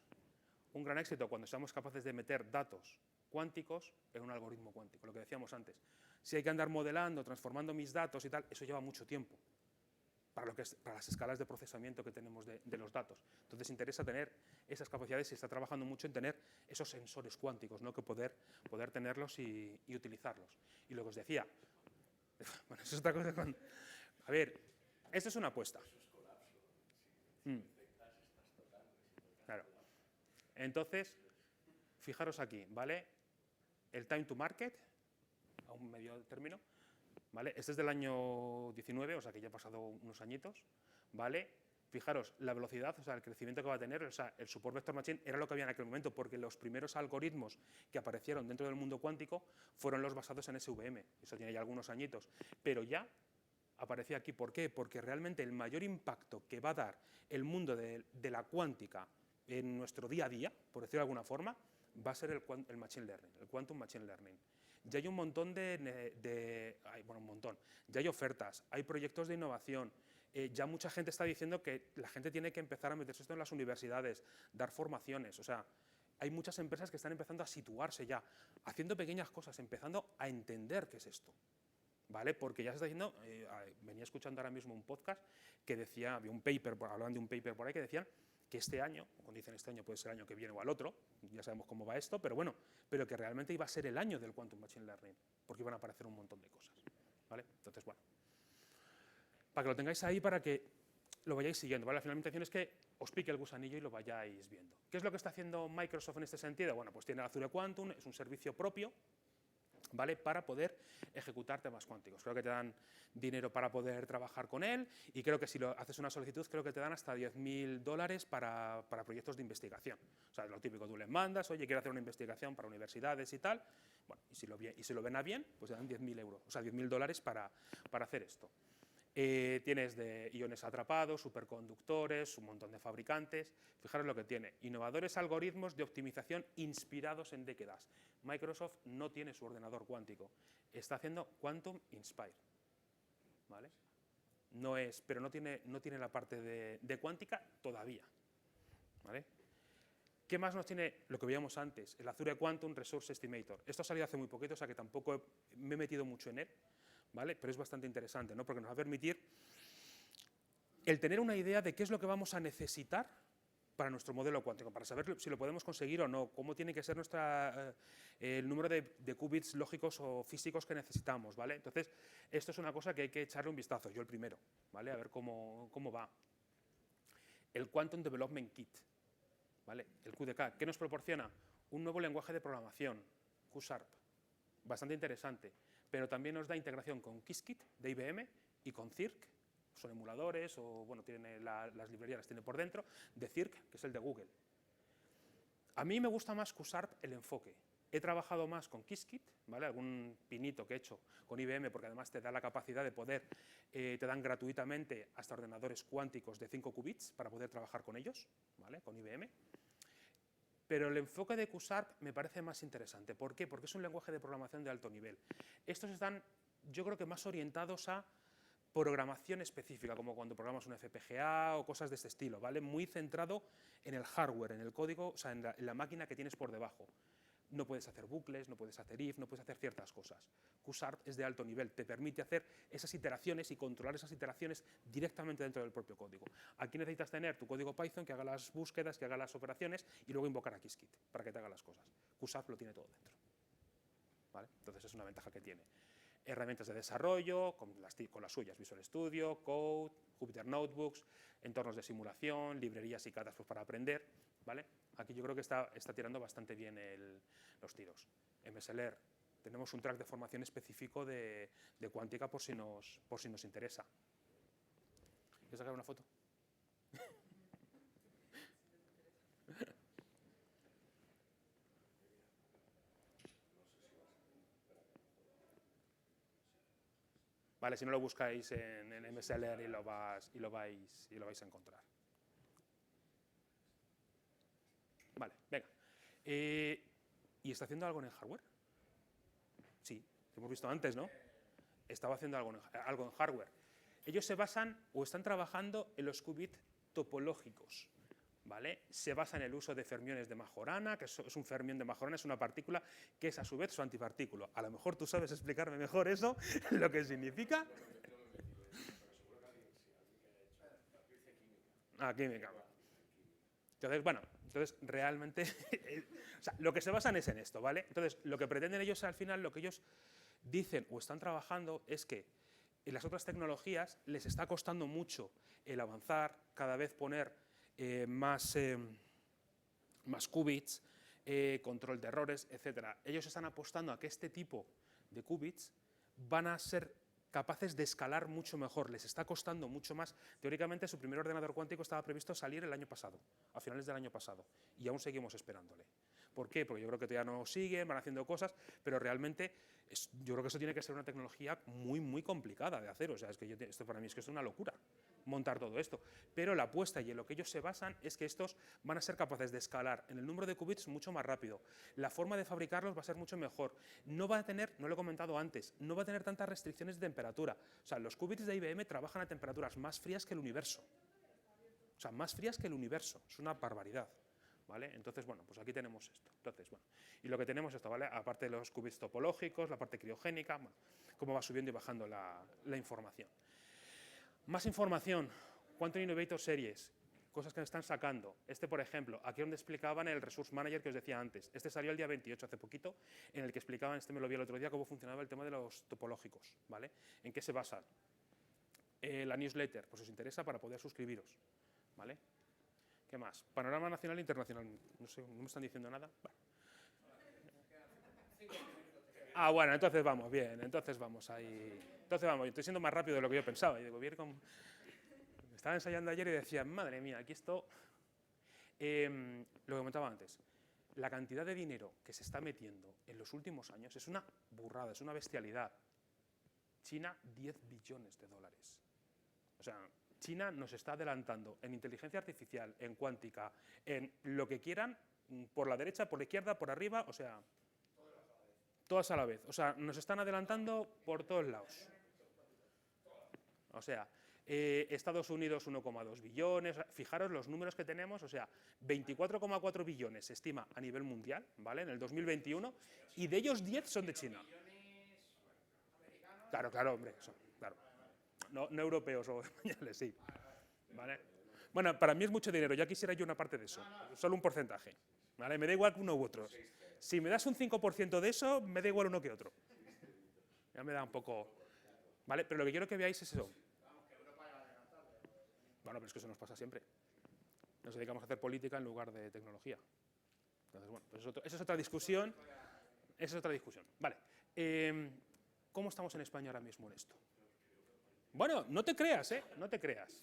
A: un gran éxito? Cuando seamos capaces de meter datos cuánticos en un algoritmo cuántico, lo que decíamos antes. Si hay que andar modelando, transformando mis datos y tal, eso lleva mucho tiempo para las escalas de procesamiento que tenemos de los datos. Entonces interesa tener esas capacidades y se está trabajando mucho en tener esos sensores cuánticos, ¿no? Que poder tenerlos y utilizarlos. Y lo que os decía, bueno, eso es otra cosa. A ver, esto es una apuesta. Claro. Entonces, fijaros aquí, ¿vale? El time to market, a un medio término, ¿vale? Este es del año 19, o sea que ya ha pasado unos añitos, ¿vale? Fijaros, la velocidad, o sea, el crecimiento que va a tener, o sea, el support vector machine era lo que había en aquel momento, porque los primeros algoritmos que aparecieron dentro del mundo cuántico fueron los basados en SVM, eso tiene ya algunos añitos, pero ya aparecía aquí. ¿Por qué? Porque realmente el mayor impacto que va a dar el mundo de la cuántica en nuestro día a día, por decirlo de alguna forma, va a ser el Machine Learning, el Quantum Machine Learning. Ya hay un montón ya hay ofertas, hay proyectos de innovación, ya mucha gente está diciendo que la gente tiene que empezar a meterse esto en las universidades, dar formaciones, o sea, hay muchas empresas que están empezando a situarse ya, haciendo pequeñas cosas, empezando a entender qué es esto, ¿vale? Porque ya se está diciendo, venía escuchando ahora mismo un podcast que decía, había un paper, hablaban de un paper por ahí que decían que este año, cuando dicen este año puede ser el año que viene o al otro, ya sabemos cómo va esto, pero bueno, pero que realmente iba a ser el año del Quantum Machine Learning, porque iban a aparecer un montón de cosas, ¿vale? Entonces, bueno, para que lo tengáis ahí, para que lo vayáis siguiendo, ¿vale? Al final mi intención es que os pique el gusanillo y lo vayáis viendo. ¿Qué es lo que está haciendo Microsoft en este sentido? Bueno, pues tiene Azure Quantum, es un servicio propio, ¿vale? Para poder ejecutar temas cuánticos. Creo que te dan dinero para poder trabajar con él y creo que si lo haces una solicitud, creo que te dan hasta $10.000 para proyectos de investigación. O sea, lo típico, tú les mandas, oye, quiero hacer una investigación para universidades y tal, bueno, y si lo ven a bien, pues te dan 10.000 euros, o sea, $10.000 para hacer esto. Tienes de iones atrapados, superconductores, un montón de fabricantes. Fijaros lo que tiene, innovadores algoritmos de optimización inspirados en décadas. Microsoft no tiene su ordenador cuántico, está haciendo Quantum Inspire, ¿vale? Pero no tiene la parte de cuántica todavía, ¿vale? ¿Qué más nos tiene lo que veíamos antes? El Azure Quantum Resource Estimator. Esto ha salido hace muy poquito, o sea que tampoco me he metido mucho en él, ¿vale? Pero es bastante interesante, ¿no? Porque nos va a permitir el tener una idea de qué es lo que vamos a necesitar para nuestro modelo cuántico, para saber si lo podemos conseguir o no, cómo tiene que ser el número de qubits lógicos o físicos que necesitamos, ¿vale? Entonces, esto es una cosa que hay que echarle un vistazo, yo el primero, ¿vale? A ver cómo va. El Quantum Development Kit, ¿vale? El QDK, ¿qué nos proporciona? Un nuevo lenguaje de programación, QSharp, bastante interesante, pero también nos da integración con Qiskit de IBM y con Circ, son emuladores o, bueno, tiene las librerías las tiene por dentro, de Circ, que es el de Google. A mí me gusta más QSharp el enfoque. He trabajado más con Qiskit, ¿vale? Algún pinito que he hecho con IBM, porque además te da la capacidad de poder, te dan gratuitamente hasta ordenadores cuánticos de 5 qubits para poder trabajar con ellos, ¿vale? Con IBM. Pero el enfoque de QSharp me parece más interesante. ¿Por qué? Porque es un lenguaje de programación de alto nivel. Estos están, yo creo que más orientados a programación específica, como cuando programas un FPGA o cosas de este estilo, ¿vale? Muy centrado en el hardware, en el código, o sea, en la máquina que tienes por debajo. No puedes hacer bucles, no puedes hacer if, no puedes hacer ciertas cosas. QSharp es de alto nivel, te permite hacer esas iteraciones y controlar esas iteraciones directamente dentro del propio código. Aquí necesitas tener tu código Python que haga las búsquedas, que haga las operaciones y luego invocar a Qiskit para que te haga las cosas. QSharp lo tiene todo dentro, ¿vale? Entonces es una ventaja que tiene. Herramientas de desarrollo, con las suyas, Visual Studio, Code, Jupyter Notebooks, entornos de simulación, librerías y catas pues, para aprender, ¿vale? Aquí yo creo que está tirando bastante bien los tiros. MSLR, tenemos un track de formación específico de cuántica por si nos interesa. ¿Quieres sacar una foto? Vale, si no lo buscáis en MSLR y lo vais a encontrar. Vale, venga. ¿Y está haciendo algo en el hardware? Sí, lo hemos visto antes, ¿no? Estaba haciendo algo en hardware. Ellos se basan o están trabajando en los qubits topológicos, ¿vale? Se basa en el uso de fermiones de Majorana, que es un fermión de Majorana, es una partícula que es a su vez su antipartícula. A lo mejor tú sabes explicarme mejor eso, lo que significa. Química. Entonces, bueno, realmente, o sea, lo que se basan es en esto, ¿vale? Entonces, lo que pretenden ellos al final, lo que ellos dicen o están trabajando es que en las otras tecnologías les está costando mucho el avanzar, cada vez poner más qubits, control de errores, etc. Ellos están apostando a que este tipo de qubits van a ser capaces de escalar mucho mejor, les está costando mucho más. Teóricamente su primer ordenador cuántico estaba previsto salir el año pasado, a finales del año pasado, y aún seguimos esperándole. ¿Por qué? Porque yo creo que todavía no siguen, van haciendo cosas, pero realmente yo creo que eso tiene que ser una tecnología muy, muy complicada de hacer. O sea, es que esto para mí es que es una locura montar todo esto. Pero la apuesta y en lo que ellos se basan es que estos van a ser capaces de escalar en el número de qubits mucho más rápido. La forma de fabricarlos va a ser mucho mejor. No va a tener, no lo he comentado antes, no va a tener tantas restricciones de temperatura. O sea, los qubits de IBM trabajan a temperaturas más frías que el universo. O sea, más frías que el universo. Es una barbaridad. ¿Vale? Entonces, bueno, pues aquí tenemos esto. Entonces, bueno, y lo que tenemos es esto, ¿vale? Aparte de los qubits topológicos, la parte criogénica, bueno, cómo va subiendo y bajando la información. Más información, Quantum Innovator Series, cosas que están sacando. Por ejemplo, aquí donde explicaban el Resource Manager que os decía antes. Salió el día 28, hace poquito, en el que explicaban, me lo vi el otro día, cómo funcionaba el tema de los topológicos, ¿vale? ¿En qué se basa? La newsletter, pues os interesa para poder suscribiros, ¿vale? ¿Qué más? Panorama nacional e internacional. No sé, ¿no me están diciendo nada? Vale. Ah, bueno, entonces vamos, bien, entonces vamos ahí. Entonces vamos, estoy siendo más rápido de lo que yo pensaba. Y digo, bien, estaba ensayando ayer y decía, madre mía, aquí esto. Lo que comentaba antes, la cantidad de dinero que se está metiendo en los últimos años es una burrada, es una bestialidad. China, 10 billones de dólares. O sea, China nos está adelantando en inteligencia artificial, en cuántica, en lo que quieran, por la derecha, por la izquierda, por arriba, o sea, todas a la vez. O sea, nos están adelantando por todos lados. O sea, Estados Unidos 1,2 billones, fijaros los números que tenemos, o sea, 24,4 billones se estima a nivel mundial, ¿vale? En el 2021, y de ellos 10 son de China. Claro, claro, hombre, claro. No europeos o españoles, sí. ¿Vale? Bueno, para mí es mucho dinero, ya quisiera yo una parte de eso, solo un porcentaje. ¿Vale? Me da igual que uno u otro. Si me das un 5% de eso, me da igual uno que otro. Ya me da un poco. ¿Vale? Pero lo que quiero que veáis es eso. Bueno, pero es que eso nos pasa siempre. Nos dedicamos a hacer política en lugar de tecnología. Entonces, bueno, pues eso es otra discusión. Esa es otra discusión. Vale. ¿Cómo estamos en España ahora mismo en esto? Bueno, no te creas, ¿eh? No te creas.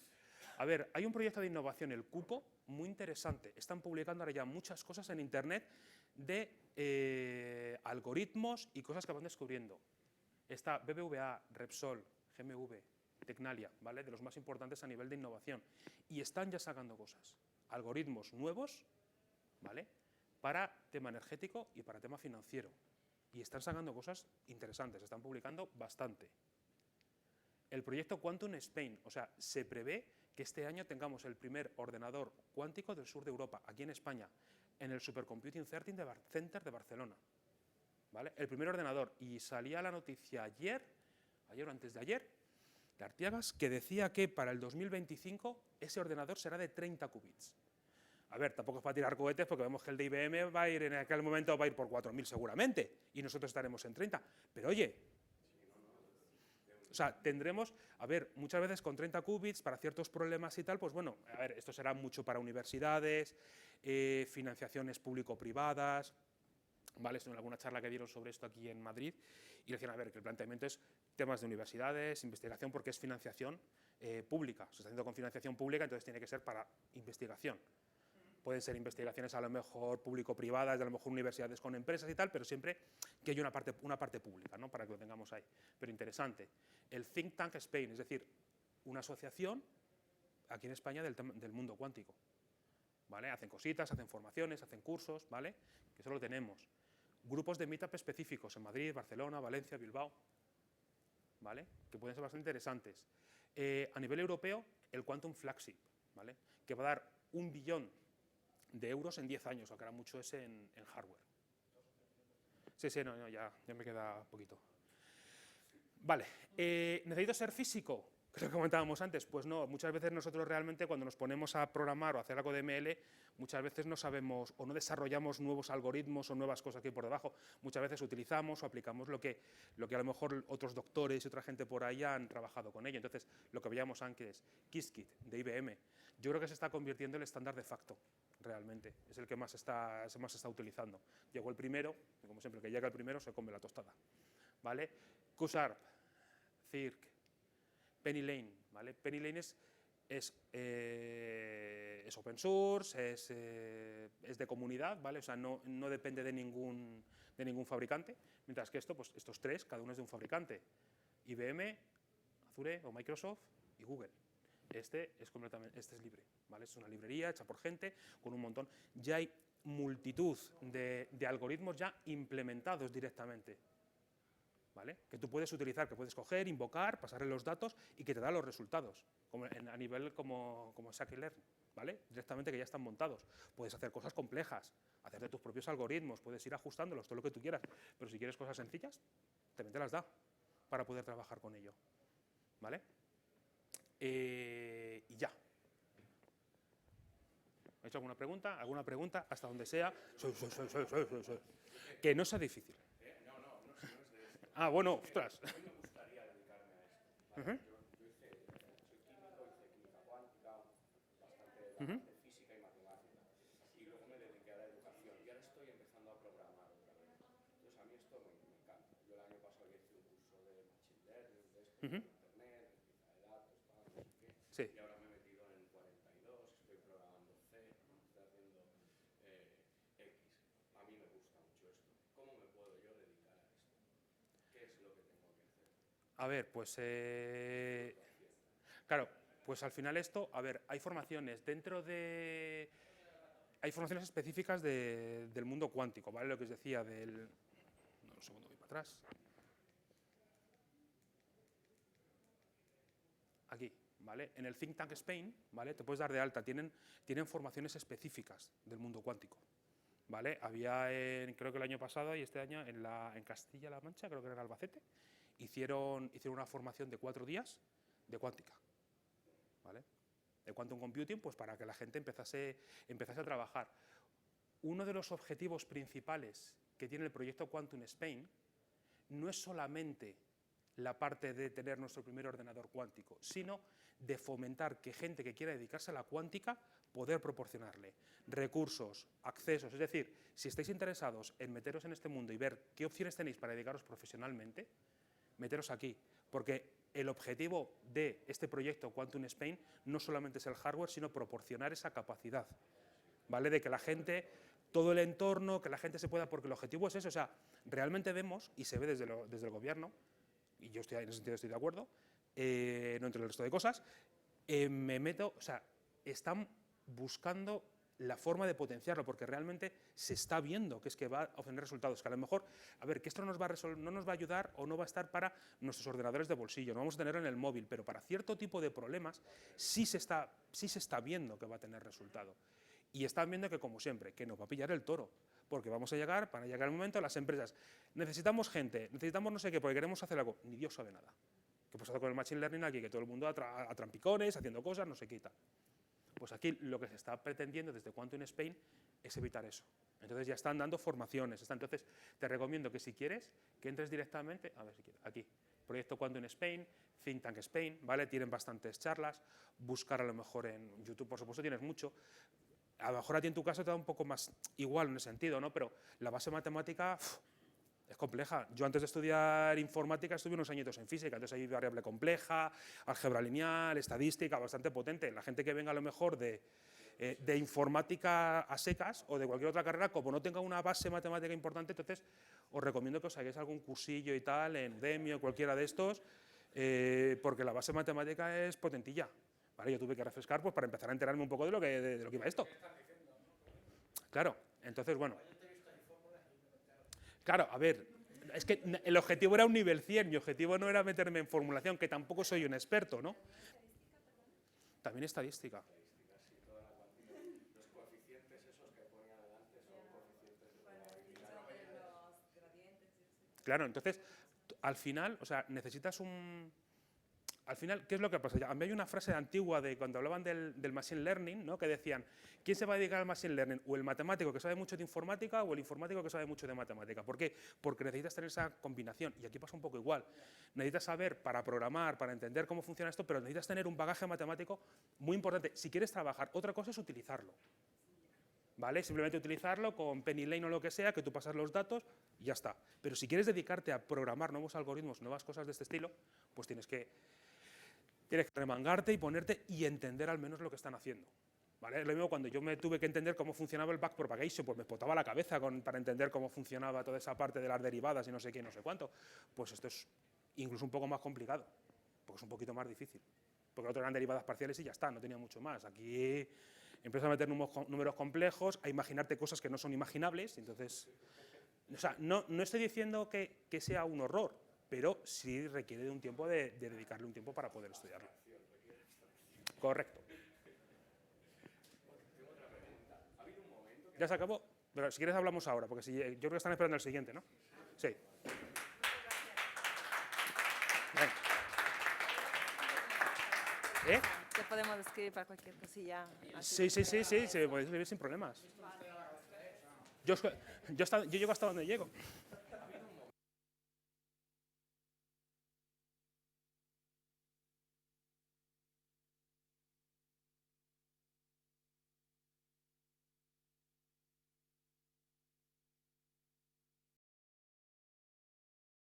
A: A ver, hay un proyecto de innovación, el Cupo, muy interesante. Están publicando ahora ya muchas cosas en Internet de algoritmos y cosas que van descubriendo. Está BBVA, Repsol, GMV, Tecnalia, ¿vale? De los más importantes a nivel de innovación. Y están ya sacando cosas, algoritmos nuevos, ¿vale? Para tema energético y para tema financiero. Y están sacando cosas interesantes, están publicando bastante. El proyecto Quantum Spain, o sea, se prevé que este año tengamos el primer ordenador cuántico del sur de Europa, aquí en España, en el Supercomputing Center de Barcelona. ¿Vale? El primer ordenador. Y salía la noticia ayer o antes de ayer, de Artiagas, que decía que para el 2025 ese ordenador será de 30 qubits. A ver, tampoco es para tirar cohetes porque vemos que el de IBM va a ir en aquel momento va a ir por 4.000 seguramente y nosotros estaremos en 30. Pero oye, o sea, tendremos, a ver, muchas veces con 30 qubits para ciertos problemas y tal, pues bueno, a ver, esto será mucho para universidades, financiaciones público-privadas, ¿vale? Esto en alguna charla que dieron sobre esto aquí en Madrid y decían, a ver, que el planteamiento es temas de universidades, investigación, porque es financiación pública, se está haciendo con financiación pública, entonces tiene que ser para investigación. Pueden ser investigaciones a lo mejor público-privadas, a lo mejor universidades con empresas y tal, pero siempre que haya una parte pública, ¿no? Para que lo tengamos ahí. Pero interesante. El Think Tank Spain, es decir, una asociación aquí en España del mundo cuántico. ¿Vale? Hacen cositas, hacen formaciones, hacen cursos, ¿vale? Que eso lo tenemos. Grupos de meetup específicos en Madrid, Barcelona, Valencia, Bilbao, ¿vale? Que pueden ser bastante interesantes. A nivel europeo, el Quantum Flagship, ¿vale? Que va a dar 1 billón de euros en 10 años, aunque ahora mucho es en hardware. Sí, no, ya me queda poquito. Vale, ¿necesito ser físico? Que es lo que comentábamos antes. Pues no, muchas veces nosotros realmente cuando nos ponemos a programar o a hacer algo de ML, muchas veces no sabemos o no desarrollamos nuevos algoritmos o nuevas cosas que hay por debajo. Muchas veces utilizamos o aplicamos lo que a lo mejor otros doctores y otra gente por ahí han trabajado con ello. Entonces, lo que veíamos antes, Qiskit de IBM, yo creo que se está convirtiendo en el estándar de facto, realmente. Es el que más se está utilizando. Llegó el primero, y como siempre, el que llega el primero se come la tostada. ¿Vale? QSharp, Cirq, PennyLane, ¿vale? PennyLane es es open source, es de comunidad, ¿vale? O sea, no depende de ningún fabricante, mientras que esto, pues estos tres, cada uno es de un fabricante, IBM, Azure o Microsoft y Google. Este es libre, ¿vale? Es una librería hecha por gente con un montón. Ya hay multitud de algoritmos ya implementados directamente, ¿vale? Que tú puedes utilizar, que puedes coger, invocar, pasarle los datos y que te da los resultados, a nivel como scikit-learn, ¿vale? Directamente que ya están montados. Puedes hacer cosas complejas, hacerte tus propios algoritmos, puedes ir ajustándolos, todo lo que tú quieras, pero si quieres cosas sencillas, también te las da para poder trabajar con ello, ¿vale? Y ya. ¿Ha hecho alguna pregunta? ¿Alguna pregunta? Hasta donde sea. Sí. Que no sea difícil.
C: No es de esto.
A: Ah, bueno, ostras.
C: A mí me gustaría dedicarme a esto. ¿Vale? Yo soy químico, hice química cuántica, bastante de física y matemática. Y luego me dediqué a la educación. Y ahora estoy empezando a programar otra vez. Entonces a mí esto me encanta. Yo el año pasado hice un curso de machine learning, de esto, de internet, de ciencia de datos, tal, no sé qué.
A: Sí.
C: Y ahora me he metido en 42, estoy programando C, estoy haciendo X. A mí me gusta mucho esto. ¿Cómo me puedo yo dedicar a esto? ¿Qué es lo que tengo que hacer?
A: A ver, pues claro, pues al final esto, a ver, hay formaciones hay formaciones específicas del mundo cuántico, ¿vale? Lo que os decía un segundo, voy para atrás. Aquí, ¿vale? En el Think Tank Spain, ¿vale? Te puedes dar de alta, tienen formaciones específicas del mundo cuántico, ¿vale? Había, creo que el año pasado y este año, en Castilla-La Mancha, creo que era en Albacete, hicieron una formación de 4 días de cuántica, ¿vale? De quantum computing, pues para que la gente empezase a trabajar. Uno de los objetivos principales que tiene el proyecto Quantum Spain no es solamente la parte de tener nuestro primer ordenador cuántico, sino de fomentar que gente que quiera dedicarse a la cuántica, poder proporcionarle recursos, accesos. Es decir, si estáis interesados en meteros en este mundo y ver qué opciones tenéis para dedicaros profesionalmente, meteros aquí, porque el objetivo de este proyecto Quantum Spain no solamente es el hardware, sino proporcionar esa capacidad, ¿vale? De que la gente, todo el entorno, que la gente se pueda, porque el objetivo es eso, o sea, realmente vemos, y se ve desde el gobierno, y yo en ese sentido estoy de acuerdo, no entre el resto de cosas, o sea, están buscando la forma de potenciarlo, porque realmente se está viendo que es que va a obtener resultados, que a lo mejor, a ver, que esto no nos va a ayudar o no va a estar para nuestros ordenadores de bolsillo, no vamos a tenerlo en el móvil, pero para cierto tipo de problemas sí se está viendo que va a tener resultado. Y están viendo que, como siempre, que nos va a pillar el toro, porque van a llegar el momento, las empresas, necesitamos gente, necesitamos no sé qué, porque queremos hacer algo, ni Dios sabe nada. ¿Qué pasa con el machine learning aquí? Que todo el mundo a trampicones, haciendo cosas, no sé qué y tal. Pues aquí lo que se está pretendiendo desde Quantum Spain es evitar eso. Entonces ya están dando formaciones. Entonces te recomiendo que si quieres, que entres directamente, a ver si quieres, aquí, Proyecto Quantum Spain, Think Tank Spain, ¿vale? Tienen bastantes charlas, buscar a lo mejor en YouTube, por supuesto, tienes mucho. A lo mejor a ti en tu caso te da un poco más igual en ese sentido, ¿no? Pero la base matemática es compleja. Yo antes de estudiar informática estuve unos añitos en física, entonces hay variable compleja, álgebra lineal, estadística, bastante potente. La gente que venga a lo mejor de informática a secas o de cualquier otra carrera, como no tenga una base matemática importante, entonces os recomiendo que os hagáis algún cursillo y tal, en Udemy o cualquiera de estos, porque la base matemática es potentilla. Vale, yo tuve que refrescar pues, para empezar a enterarme un poco de lo que iba esto. Claro, entonces, bueno. Claro, a ver, es que el objetivo era un nivel 100, mi objetivo no era meterme en formulación, que tampoco soy un experto, ¿no? También estadística.
C: Los coeficientes esos que ponen adelante son coeficientes de probabilidad.
A: Claro, entonces, al final, o sea, necesitas Al final, ¿qué es lo que pasa? A mí hay una frase antigua de cuando hablaban del machine learning, ¿no? Que decían, ¿quién se va a dedicar al machine learning? O el matemático que sabe mucho de informática o el informático que sabe mucho de matemática. ¿Por qué? Porque necesitas tener esa combinación. Y aquí pasa un poco igual. Necesitas saber para programar, para entender cómo funciona esto, pero necesitas tener un bagaje matemático muy importante. Si quieres trabajar, otra cosa es utilizarlo. ¿Vale? Simplemente utilizarlo con Penny Lane o lo que sea, que tú pasas los datos y ya está. Pero si quieres dedicarte a programar nuevos algoritmos, nuevas cosas de este estilo, pues tienes que Tienes que remangarte y ponerte y entender al menos lo que están haciendo. ¿Vale? Lo mismo cuando yo me tuve que entender cómo funcionaba el backpropagation, pues me explotaba la cabeza para entender cómo funcionaba toda esa parte de las derivadas y no sé qué, no sé cuánto. Pues esto es incluso un poco más complicado, porque es un poquito más difícil. Porque otros eran derivadas parciales y ya está, no tenía mucho más. Aquí empiezas a meter números complejos, a imaginarte cosas que no son imaginables. Entonces, o sea, no estoy diciendo que sea un horror, pero sí requiere de un tiempo de dedicarle un tiempo para poder estudiarlo. Correcto. ¿Ya se acabó? Pero si quieres hablamos ahora, porque yo creo que están esperando el siguiente, ¿no? Sí. Venga.
D: Te podemos escribir para cualquier cosilla.
A: Sí, se podéis escribir sin problemas. Yo llego hasta donde llego.